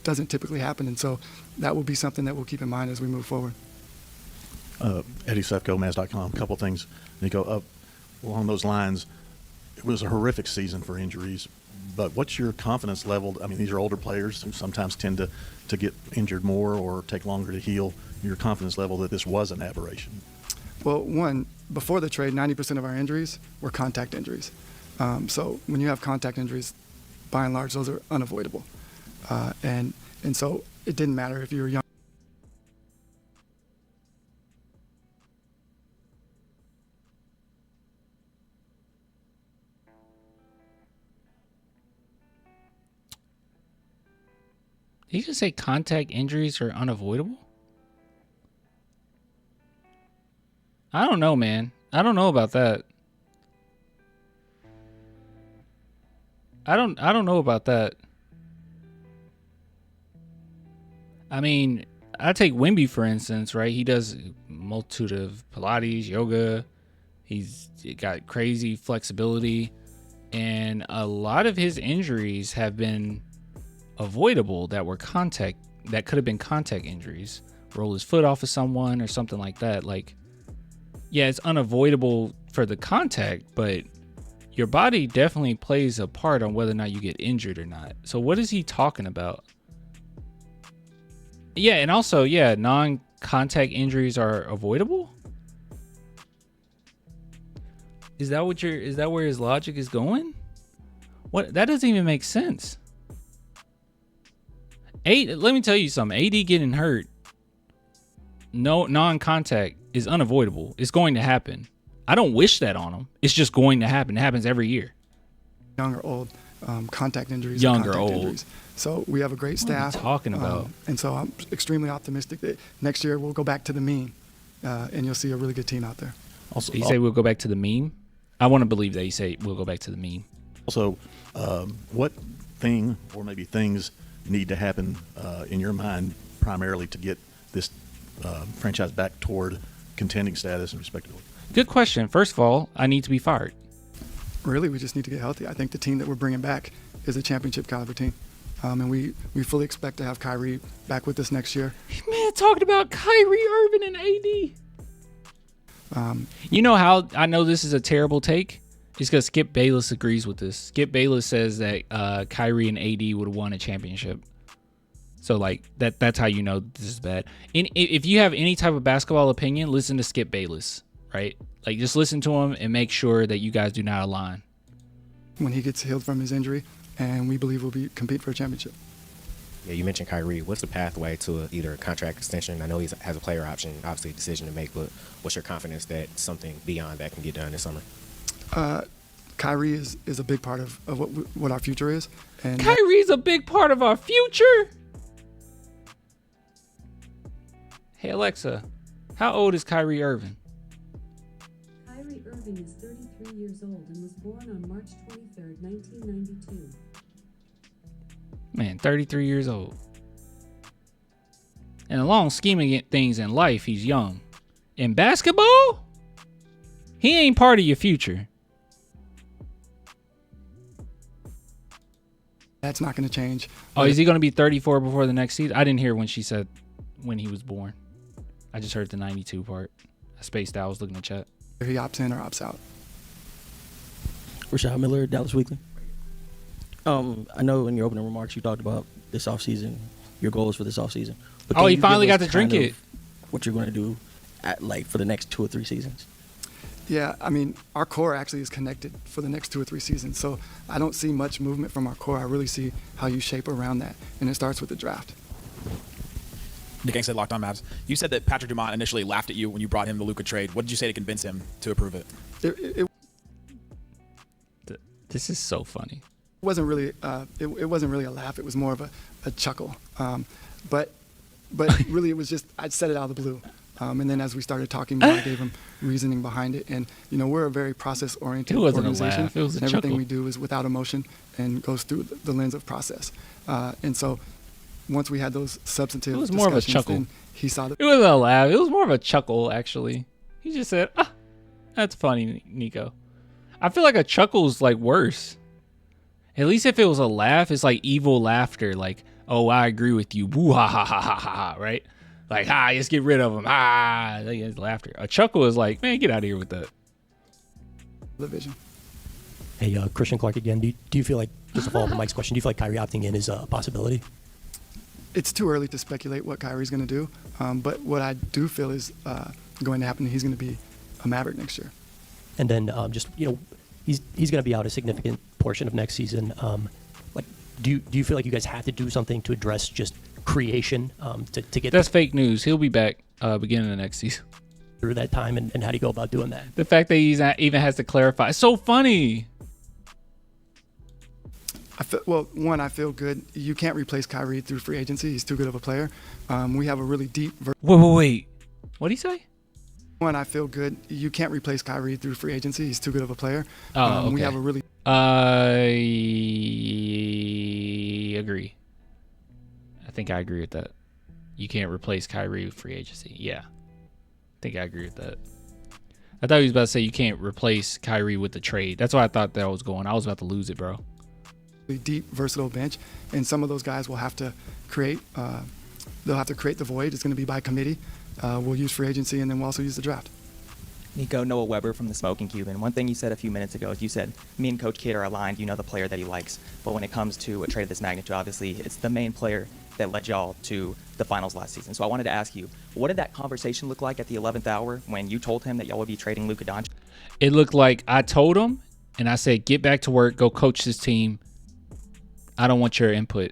doesn't typically happen. And so that will be something that we'll keep in mind as we move forward. EddieSethGomez.com. A couple things, Nico. Along those lines, it was a horrific season for injuries. But what's your confidence level? I mean, these are older players who sometimes tend to get injured more or take longer to heal. Your confidence level that this was an aberration? Well, one, before the trade, 90% of our injuries were contact injuries. So when you have contact injuries, by and large, those are unavoidable. And so it didn't matter if you were young. Did you just say contact injuries are unavoidable? I don't know, man. I don't know about that. I don't know about that. I mean, I take Wemby, for instance, right? He does a multitude of Pilates, yoga. He's got crazy flexibility. And a lot of his injuries have been avoidable that could have been contact injuries. Roll his foot off of someone or something like that. Like, yeah, it's unavoidable for the contact, but your body definitely plays a part on whether or not you get injured or not. So what is he talking about? Yeah, and also, yeah, non-contact injuries are avoidable? Is that where his logic is going? What? That doesn't even make sense. Let me tell you something. AD getting hurt, no non-contact, is unavoidable. It's going to happen. I don't wish that on him. It's just going to happen. It happens every year. Young or old, contact injuries. Young or contact old. Injuries. So we have a great staff. What are you talking about? And so I'm extremely optimistic that next year we'll go back to the mean, and you'll see a really good team out there. Also, you say we'll go back to the meme? I want to believe that you say we'll go back to the meme. Also, what thing or maybe things need to happen in your mind primarily to get this franchise back toward contending status and respectively? Good question. First of all, I need to be fired. Really, we just need to get healthy. I think the team that we're bringing back is a championship caliber team. And we fully expect to have Kyrie back with us next year. Man, talking about Kyrie Irving and AD. You know how I know this is a terrible take? It's because Skip Bayless agrees with this. Skip Bayless says that Kyrie and AD would have won a championship. So, like, that's how you know this is bad. If you have any type of basketball opinion, listen to Skip Bayless, right? Like, just listen to him and make sure that you guys do not align. When he gets healed from his injury, and we believe we'll compete for a championship. Yeah, you mentioned Kyrie. What's the pathway to either a contract extension? I know he has a player option, obviously a decision to make, but what's your confidence that something beyond that can get done this summer? Kyrie is a big part of what our future is. And Kyrie's a big part of our future? Hey, Alexa, how old is Kyrie Irving? Kyrie Irving is 33 years old and was born on March 23rd, 1992. Man, 33 years old. In the long scheme of things in life, he's young. In basketball, he ain't part of your future. That's not going to change. Oh, is he going to be 34 before the next season? I didn't hear when she said when he was born. I just heard the 92 part. I spaced out. I was looking at chat. He opts in or opts out. Rashad Miller, Dallas Weekly. I know in your opening remarks you talked about this offseason, your goals for this offseason. Oh, he finally got to drink it. What you're going to do for the next 2 or 3 seasons? Yeah, I mean, our core actually is connected for the next 2 or 3 seasons. So I don't see much movement from our core. I really see how you shape around that. And it starts with the draft. Nick Gang said, Locked On Mavs. You said that Patrick Dumont initially laughed at you when you brought him the Luka trade. What did you say to convince him to approve it? This is so funny. It wasn't really a laugh. It was more of a chuckle. But really, it was just I'd said it out of the blue. And then as we started talking more, I gave him reasoning behind it. And, you know, we're a very process-oriented organization. It was a and everything chuckle. we do is without emotion and goes through the lens of process. And so once we had those substantive It was more of a discussions, chuckle. then he saw the... It wasn't a laugh. It was more of a chuckle, actually. He just said, that's funny, Nico. I feel like a chuckle's, like, worse. At least if it was a laugh, it's like evil laughter. Like, oh, I agree with you. Boo, ha, ha, ha, ha, ha, ha, right? Like, let's get rid of him. Like, it's laughter. A chuckle is like, man, get out of here with that. The vision. Hey, Christian Clark again. Do you feel like, just to follow up on Mike's question, do you feel like Kyrie opting in is a possibility? It's too early to speculate what Kyrie's going to do. But what I do feel is going to happen. He's going to be a Maverick next year. And then just, you know, he's going to be out a significant portion of next season. Like, do you feel like you guys have to do something to address just creation to get That's fake news. He'll be back beginning of next season. Through that time, and how do you go about doing that? The fact that he's even has to clarify. It's so funny. I feel good. You can't replace Kyrie through free agency. He's too good of a player. We have a really deep... Wait. What'd he say? I feel good. You can't replace Kyrie through free agency. He's too good of a player. Oh, okay. We have a really... I agree. I think I agree with that. You can't replace Kyrie with free agency. Yeah. I think I agree with that. I thought he was about to say you can't replace Kyrie with the trade. That's why I thought that was going. I was about to lose it, bro. Deep, versatile bench, and some of those guys will have to create. They'll have to create the void. It's going to be by committee. We'll use free agency, and then we'll also use the draft. Nico, Noah Weber from the Smoking Cuban. One thing you said a few minutes ago is you said, me and Coach Kidd are aligned. You know the player that he likes. But when it comes to a trade of this magnitude, obviously, it's the main player that led y'all to the finals last season. So I wanted to ask you, what did that conversation look like at the 11th hour when you told him that y'all would be trading Luka Doncic? It looked like I told him, and I said, get back to work, go coach this team. I don't want your input.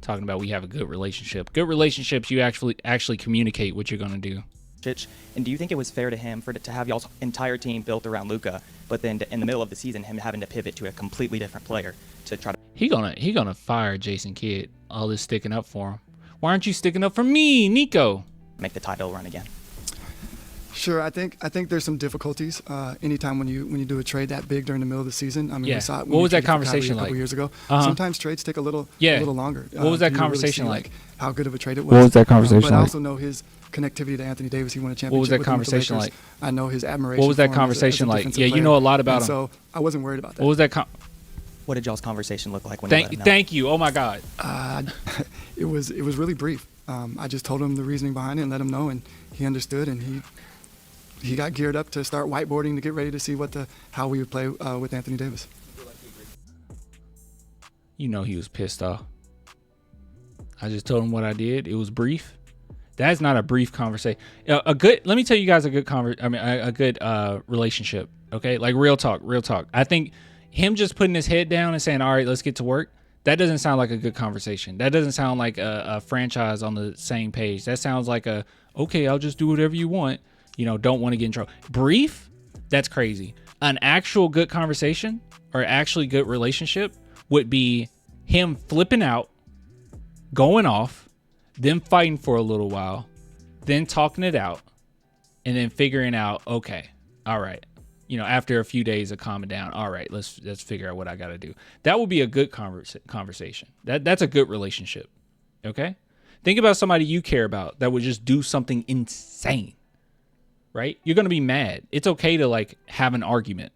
Talking about we have a good relationship. Good relationships, you actually communicate what you're going to do. And do you think it was fair to him to have y'all's entire team built around Luka, but then in the middle of the season, him having to pivot to a completely different player to try to... He gonna fire Jason Kidd. All this sticking up for him. Why aren't you sticking up for me, Nico? Make the title run again. Sure, I think there's some difficulties anytime when you do a trade that big during the middle of the season. I mean, Yeah. we saw it when What we was that traded for Kyrie conversation a couple like? years ago. Uh-huh. Sometimes trades take a little longer. What was that to really conversation see, like? How good of a trade it was. What was that conversation But I like? also know his connectivity to Anthony Davis. He won a championship. What was that with him with the conversation Lakers. like? I know his admiration. What was that for him as a conversation like? defensive Yeah, you player. know a lot about And him. So I wasn't worried about that. What was that? What did y'all's conversation look like when you let him know? Thank you. Oh my God. It was really brief. I just told him the reasoning behind it and let him know, and he understood, and he got geared up to start whiteboarding to get ready to see how we would play with Anthony Davis. You know he was pissed off. I just told him what I did. It was brief. That's not a brief conversation. Let me tell you guys a good relationship. Okay, like real talk. I think him just putting his head down and saying, "All right, let's get to work." That doesn't sound like a good conversation. That doesn't sound like a franchise on the same page. That sounds like okay, I'll just do whatever you want. Don't want to get in trouble. Brief? That's crazy. An actual good conversation or actually good relationship would be him flipping out, going off, then fighting for a little while, then talking it out, and then figuring out, okay, all right. After a few days of calming down, all right, let's figure out what I got to do. That would be a good conversation. That's a good relationship. Okay? Think about somebody you care about that would just do something insane. Right? You're going to be mad. It's okay to have an argument.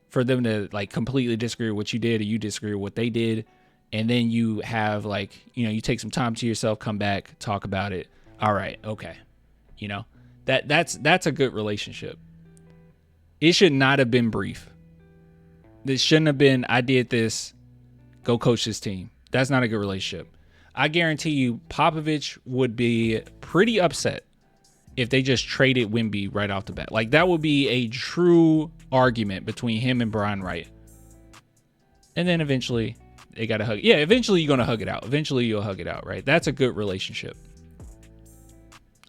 For them to completely disagree with what you did or you disagree with what they did, and then you have you take some time to yourself, come back, talk about it. All right, okay. That's a good relationship. It should not have been brief. This shouldn't have been, I did this, go coach this team. That's not a good relationship. I guarantee you Popovich would be pretty upset if they just traded Wemby right off the bat. That would be a true argument between him and Brian Wright. And then eventually they got to hug. Yeah, eventually you're going to hug it out. Eventually you'll hug it out, right? That's a good relationship.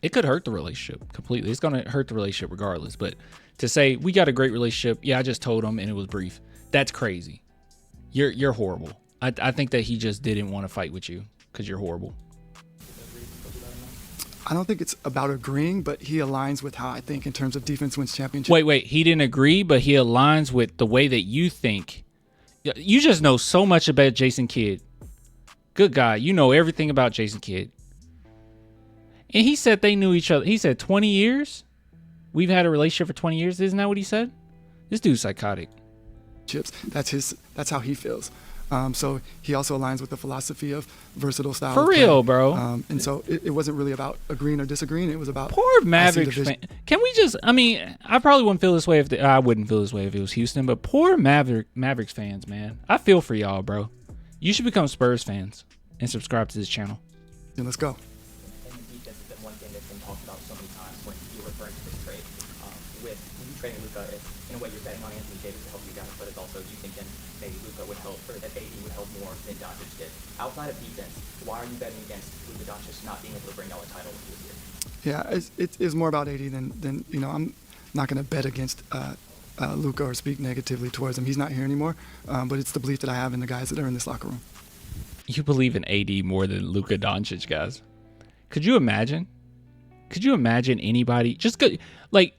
It could hurt the relationship completely. It's going to hurt the relationship regardless. But to say, we got a great relationship, yeah, I just told him and it was brief. That's crazy. You're horrible. I think that he just didn't want to fight with you because you're horrible. I don't think it's about agreeing, but he aligns with how I think in terms of defense wins championship. Wait. He didn't agree, but he aligns with the way that you think. You just know so much about Jason Kidd. Good guy. You know everything about Jason Kidd. And he said they knew each other. He said 20 years? We've had a relationship for 20 years. Isn't that what he said? This dude's psychotic. That's how he feels. So he also aligns with the philosophy of versatile style. For real, bro. And so it wasn't really about agreeing or disagreeing. It was about poor Mavericks fan. Can we just? I probably wouldn't feel this way I wouldn't feel this way if it was Houston. But poor Mavericks fans, man. I feel for y'all, bro. You should become Spurs fans and subscribe to this channel. And let's go. And the defense has been one thing that's been talked about so many times when you're referring to this trade. With you trading Luka, in a way you're betting on Anthony Davis to help you guys, but it's also you thinking maybe Luka would help, or that AD would help more than Doncic did. Outside of defense, why are you betting against Luka Doncic not being able to bring y'all a title this year? Yeah, it's more about AD than I'm not going to bet against Luka or speak negatively towards him. He's not here anymore, but it's the belief that I have in the guys that are in this locker room. You believe in AD more than Luka Doncic, guys. Could you imagine? Could you imagine anybody just go, like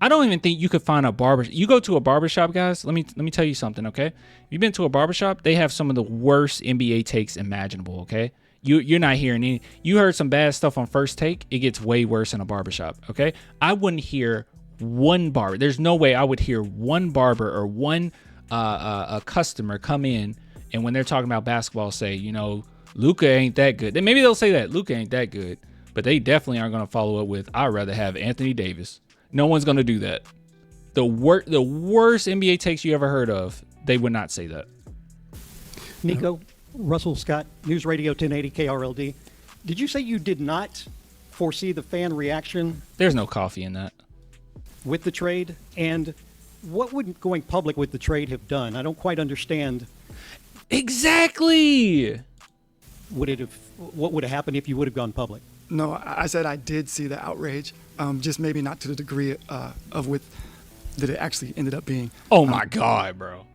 I don't even think you could find a barber. You go to a barbershop, guys. Let me tell you something, okay? If you've been to a barbershop, they have some of the worst NBA takes imaginable, okay? You're not hearing any. You heard some bad stuff on First Take. It gets way worse in a barbershop, okay? I wouldn't hear one barber. There's no way I would hear one barber or one a customer come in and when they're talking about basketball say, Luka ain't that good. Then maybe they'll say that Luka ain't that good, but they definitely aren't going to follow up with, I'd rather have Anthony Davis. No one's going to do that. The worst NBA takes you ever heard of, they would not say that. Nico, Russell Scott, News Radio 1080 KRLD. Did you say you did not foresee the fan reaction? There's no coffee in that. With the trade? And what would going public with the trade have done? I don't quite understand. Exactly. What would have happened if you would have gone public? No, I said I did see the outrage, just maybe not to the degree of with that it actually ended up being. Oh my God, bro.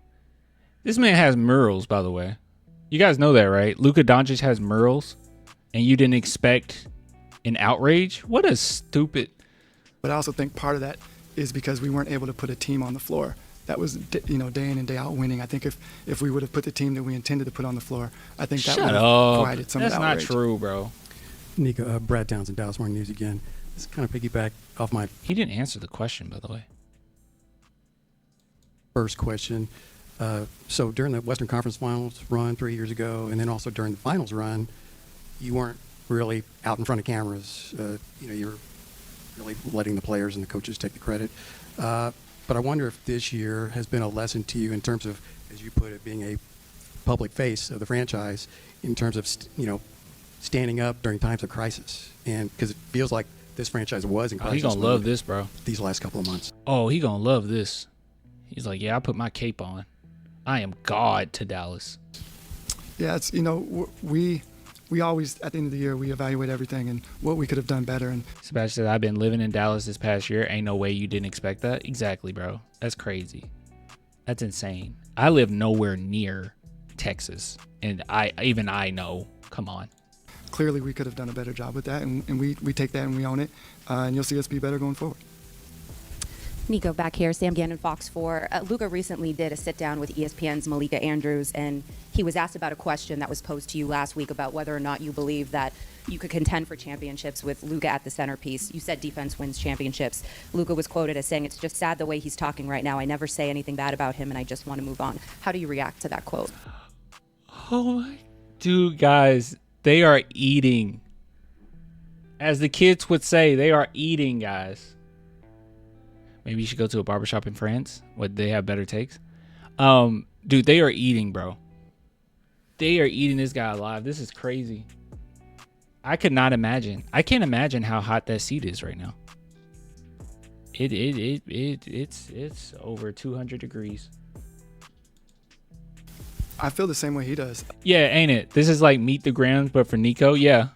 This man has murals, by the way. You guys know that, right? Luka Doncic has murals, and you didn't expect an outrage? What a stupid. But I also think part of that is because we weren't able to put a team on the floor that was, day in and day out winning. I think if we would have put the team that we intended to put on the floor, I think that would have quieted some of the outrage. That's not true, bro. Nico, Brad Townsend, Dallas Morning News again. This kind of piggyback off my He didn't answer the question, by the way. first question. So during the Western Conference Finals run 3 years ago, and then also during the Finals run, you weren't really out in front of cameras. You were really letting the players and the coaches take the credit. But I wonder if this year has been a lesson to you in terms of, as you put it, being a public face of the franchise, in terms of standing up during times of crisis, and because it feels like this franchise was in crisis. He's gonna love this, bro. These last couple of months. Oh, he gonna love this. He's like, yeah, I put my cape on. I am God to Dallas. Yeah, it's we always at the end of the year we evaluate everything and what we could have done better. And Sebastian said, I've been living in Dallas this past year. Ain't no way you didn't expect that. Exactly, bro. That's crazy. That's insane. I live nowhere near Texas, and I know. Come on. Clearly, we could have done a better job with that, and we take that and we own it, and you'll see us be better going forward. Nico, back here, Sam Gannon, Fox 4. Luka recently did a sit-down with ESPN's Malika Andrews, and he was asked about a question that was posed to you last week about whether or not you believe that you could contend for championships with Luka at the centerpiece. You said defense wins championships. Luka was quoted as saying, it's just sad the way he's talking right now. I never say anything bad about him, and I just want to move on. How do you react to that quote? Oh, my. Dude, guys, they are eating. As the kids would say, they are eating, guys. Maybe you should go to a barbershop in France. Would they have better takes? Dude, they are eating, bro. They are eating this guy alive. This is crazy. I could not imagine. I can't imagine how hot that seat is right now. It's over 200 degrees. I feel the same way he does. Yeah, ain't it? This is like Meet the Grams, but for Nico, yeah.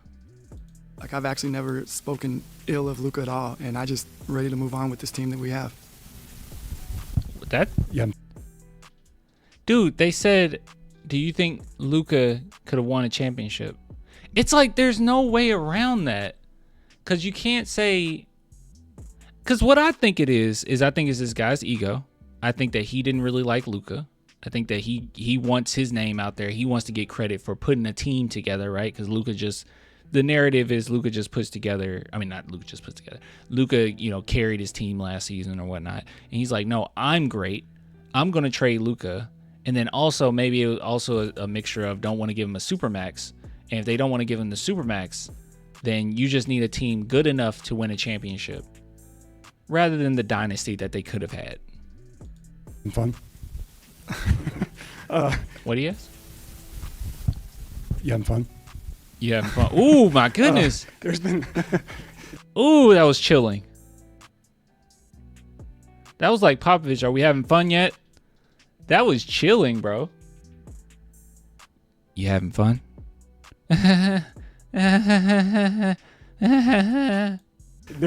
Like, I've actually never spoken ill of Luka at all, and I just ready to move on with this team that we have. That? Yeah. Dude, they said, do you think Luka could have won a championship? It's like there's no way around that. Because you can't say... Because what I think it is I think it's this guy's ego. I think that he didn't really like Luka. I think that he wants his name out there. He wants to get credit for putting a team together, right? Because Luka just... The narrative is Luka just puts together. I mean, not Luka just puts together. Luka, carried his team last season or whatnot. And he's like, no, I'm great. I'm going to trade Luka. And then also maybe also a mixture of don't want to give him a supermax. And if they don't want to give him the supermax, then you just need a team good enough to win a championship rather than the dynasty that they could have had. Fun. What do you ask? You having fun? You having fun? Ooh, my goodness. There's been... Ooh, that was chilling. That was like Popovich. Are we having fun yet? That was chilling, bro. You having fun? There's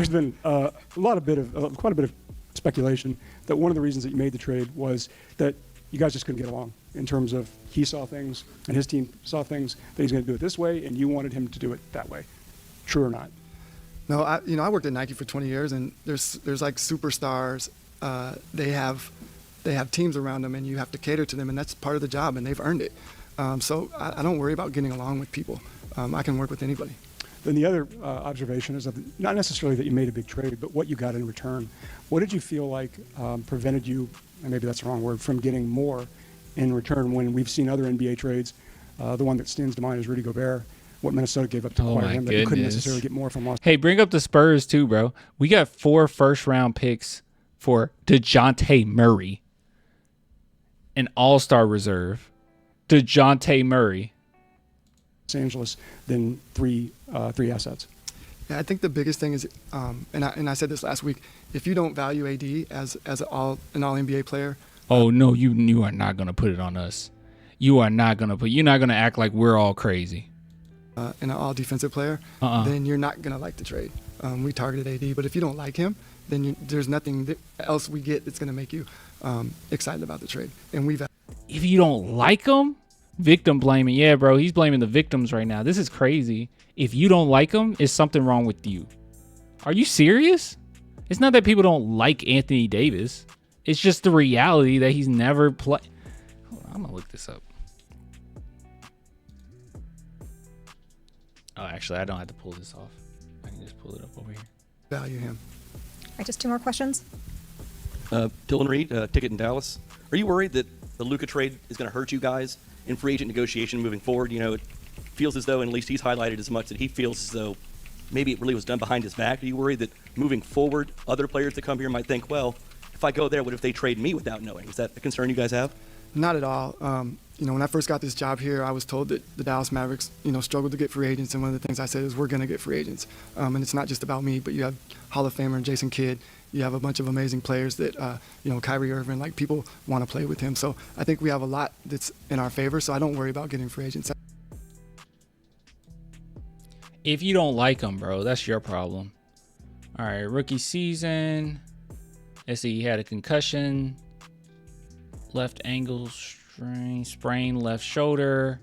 been quite a bit of speculation that one of the reasons that you made the trade was that you guys just couldn't get along in terms of he saw things and his team saw things that he's going to do it this way and you wanted him to do it that way. True or not? No, I worked at Nike for 20 years, and there's like superstars. They have teams around them, and you have to cater to them, and that's part of the job, and they've earned it. So I don't worry about getting along with people. I can work with anybody. Then the other observation is not necessarily that you made a big trade, but what you got in return. What did you feel like prevented you, and maybe that's the wrong word, from getting more in return when we've seen other NBA trades? The one that stands to mind is Rudy Gobert. What Minnesota gave up to acquire him that you couldn't necessarily get more from Los. Hey, bring up the Spurs too, bro. We got 4 first-round picks for DeJounte Murray, an all-star reserve. DeJounte Murray. Los Angeles than three assets. Yeah, I think the biggest thing is, and I said this last week, if you don't value AD as an all NBA player. Oh no, you are not gonna put it on us. You're not gonna act like we're all crazy. And an all defensive player, then you're not gonna like the trade. We targeted AD, but if you don't like him, then there's nothing else we get that's gonna make you excited about the trade. And if you don't like him, victim blaming. Yeah, bro, he's blaming the victims right now. This is crazy. If you don't like him, is something wrong with you? Are you serious? It's not that people don't like Anthony Davis. It's just the reality that he's never played. I'm going to look this up. Oh, actually, I don't have to pull this off. I can just pull it up over here. Value him. All right, just two more questions. Dylan Reed, ticket in Dallas. Are you worried that the Luka trade is going to hurt you guys in free agent negotiation moving forward? You know, it feels as though, and at least he's highlighted as much, that he feels as though maybe it really was done behind his back. Are you worried that moving forward, other players that come here might think, well, if I go there, what if they trade me without knowing? Is that a concern you guys have? Not at all. You know, when I first got this job here, I was told that the Dallas Mavericks, you know, struggled to get free agents, and one of the things I said is we're going to get free agents. And it's not just about me, but you have Hall of Famer Jason Kidd. You have a bunch of amazing players that, you know, Kyrie Irving, like people want to play with him. So I think we have a lot that's in our favor, so I don't worry about getting free agents. If you don't like him, bro, that's your problem. All right, rookie season. Let's see, he had a concussion, left ankle sprain, left shoulder,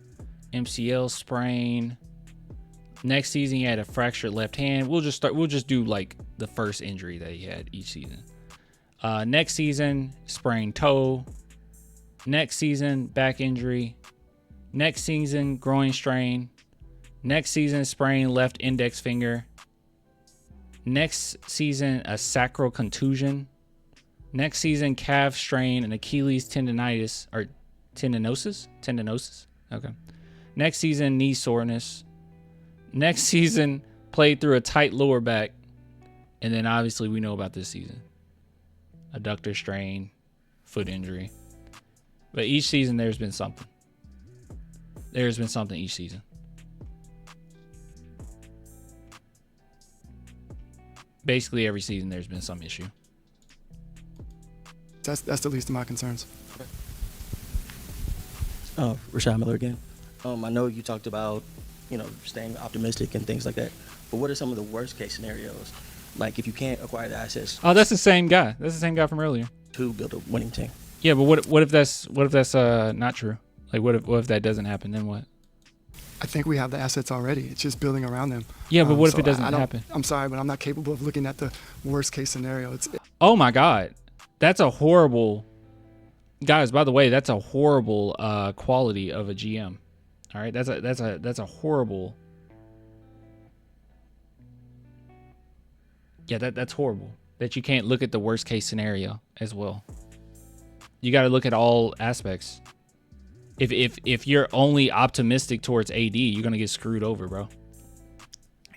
MCL sprain. Next season, he had a fractured left hand. We'll just do like the first injury that he had each season. Next season, sprained toe. Next season, back injury. Next season, groin strain. Next season, sprained left index finger. Next season, a sacral contusion. Next season, calf strain and Achilles tendonitis or tendinosis. Okay. Next season, knee soreness. Next season, played through a tight lower back. And then obviously we know about this season. Adductor strain, foot injury. But each season there's been something. There's been something each season. Basically every season there's been some issue. That's the least of my concerns. Rashad Miller again. I know you talked about, you know, staying optimistic and things like that. But what are some of the worst case scenarios? Like if you can't acquire the assets. Oh, that's the same guy. That's the same guy from earlier. To build a winning team. Yeah, but what if that's not true? Like what if that doesn't happen? Then what? I think we have the assets already. It's just building around them. Yeah, but what if so it doesn't I don't- happen? I'm sorry, but I'm not capable of looking at the worst case scenario. Oh my God, that's a horrible. Guys, by the way, that's a horrible quality of a GM. All right, that's a horrible. Yeah, that's horrible. That you can't look at the worst case scenario as well. You got to look at all aspects. If you're only optimistic towards AD, you're gonna get screwed over, bro.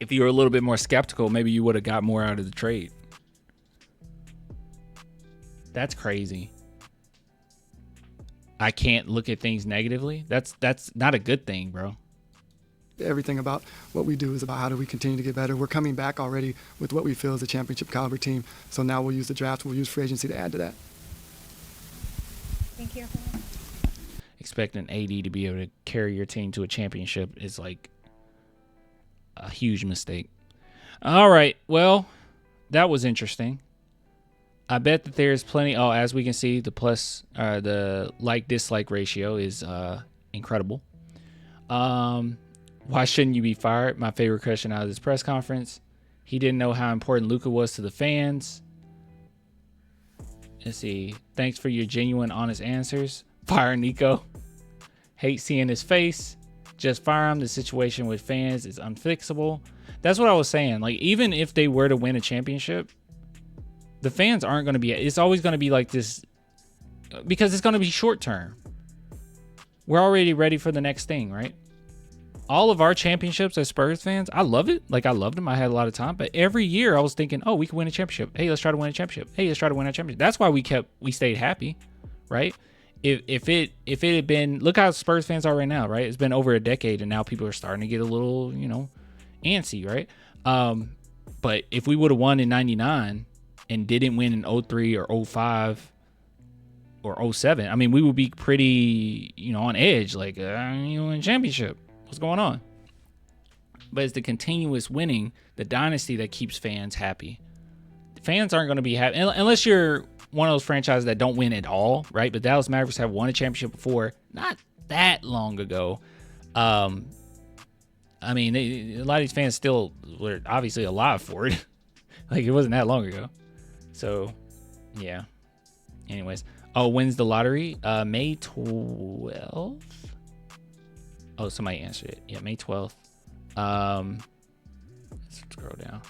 If you were a little bit more skeptical, maybe you would have got more out of the trade. That's crazy. I can't look at things negatively. That's not a good thing, bro. Everything about what we do is about how do we continue to get better. We're coming back already with what we feel is a championship caliber team. So now we'll use the draft, we'll use free agency to add to that. Thank you. Expecting AD to be able to carry your team to a championship is like a huge mistake. All right, well, that was interesting. I bet that there's plenty. Oh, as we can see, the like-dislike ratio is incredible. Why shouldn't you be fired? My favorite question out of this press conference. He didn't know how important Luka was to the fans. Let's see. Thanks for your genuine, honest answers. Fire Nico. Hate seeing his face. Just fire him. The situation with fans is unfixable. That's what I was saying. Like, even if they were to win a championship, the fans aren't going to be. It's always going to be like this because it's going to be short term. We're already ready for the next thing, right? All of our championships as Spurs fans, I love it. Like, I loved them. I had a lot of time. But every year I was thinking, oh, we could win a championship. Hey, let's try to win a championship. Hey, let's try to win a championship. That's why we stayed happy, right? If it had been, look how Spurs fans are right now, right? It's been over a decade and now people are starting to get a little, antsy, right? But if we would have won in 99 and didn't win in 03 or 05 or 07, I mean, we would be pretty, on edge, like, win championship. What's going on? But it's the continuous winning, the dynasty that keeps fans happy. Fans aren't going to be happy unless you're one of those franchises that don't win at all, right? But Dallas Mavericks have won a championship before, not that long ago. I mean, a lot of these fans still were obviously alive for it. Like, it wasn't that long ago. So, yeah. Anyways. Oh, when's the lottery? May 12th? Oh, somebody answered it. Yeah, May 12th. Let's scroll down.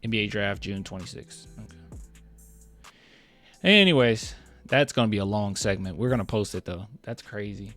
NBA draft, June 26th. Okay. Anyways, that's going to be a long segment. We're going to post it, though. That's crazy.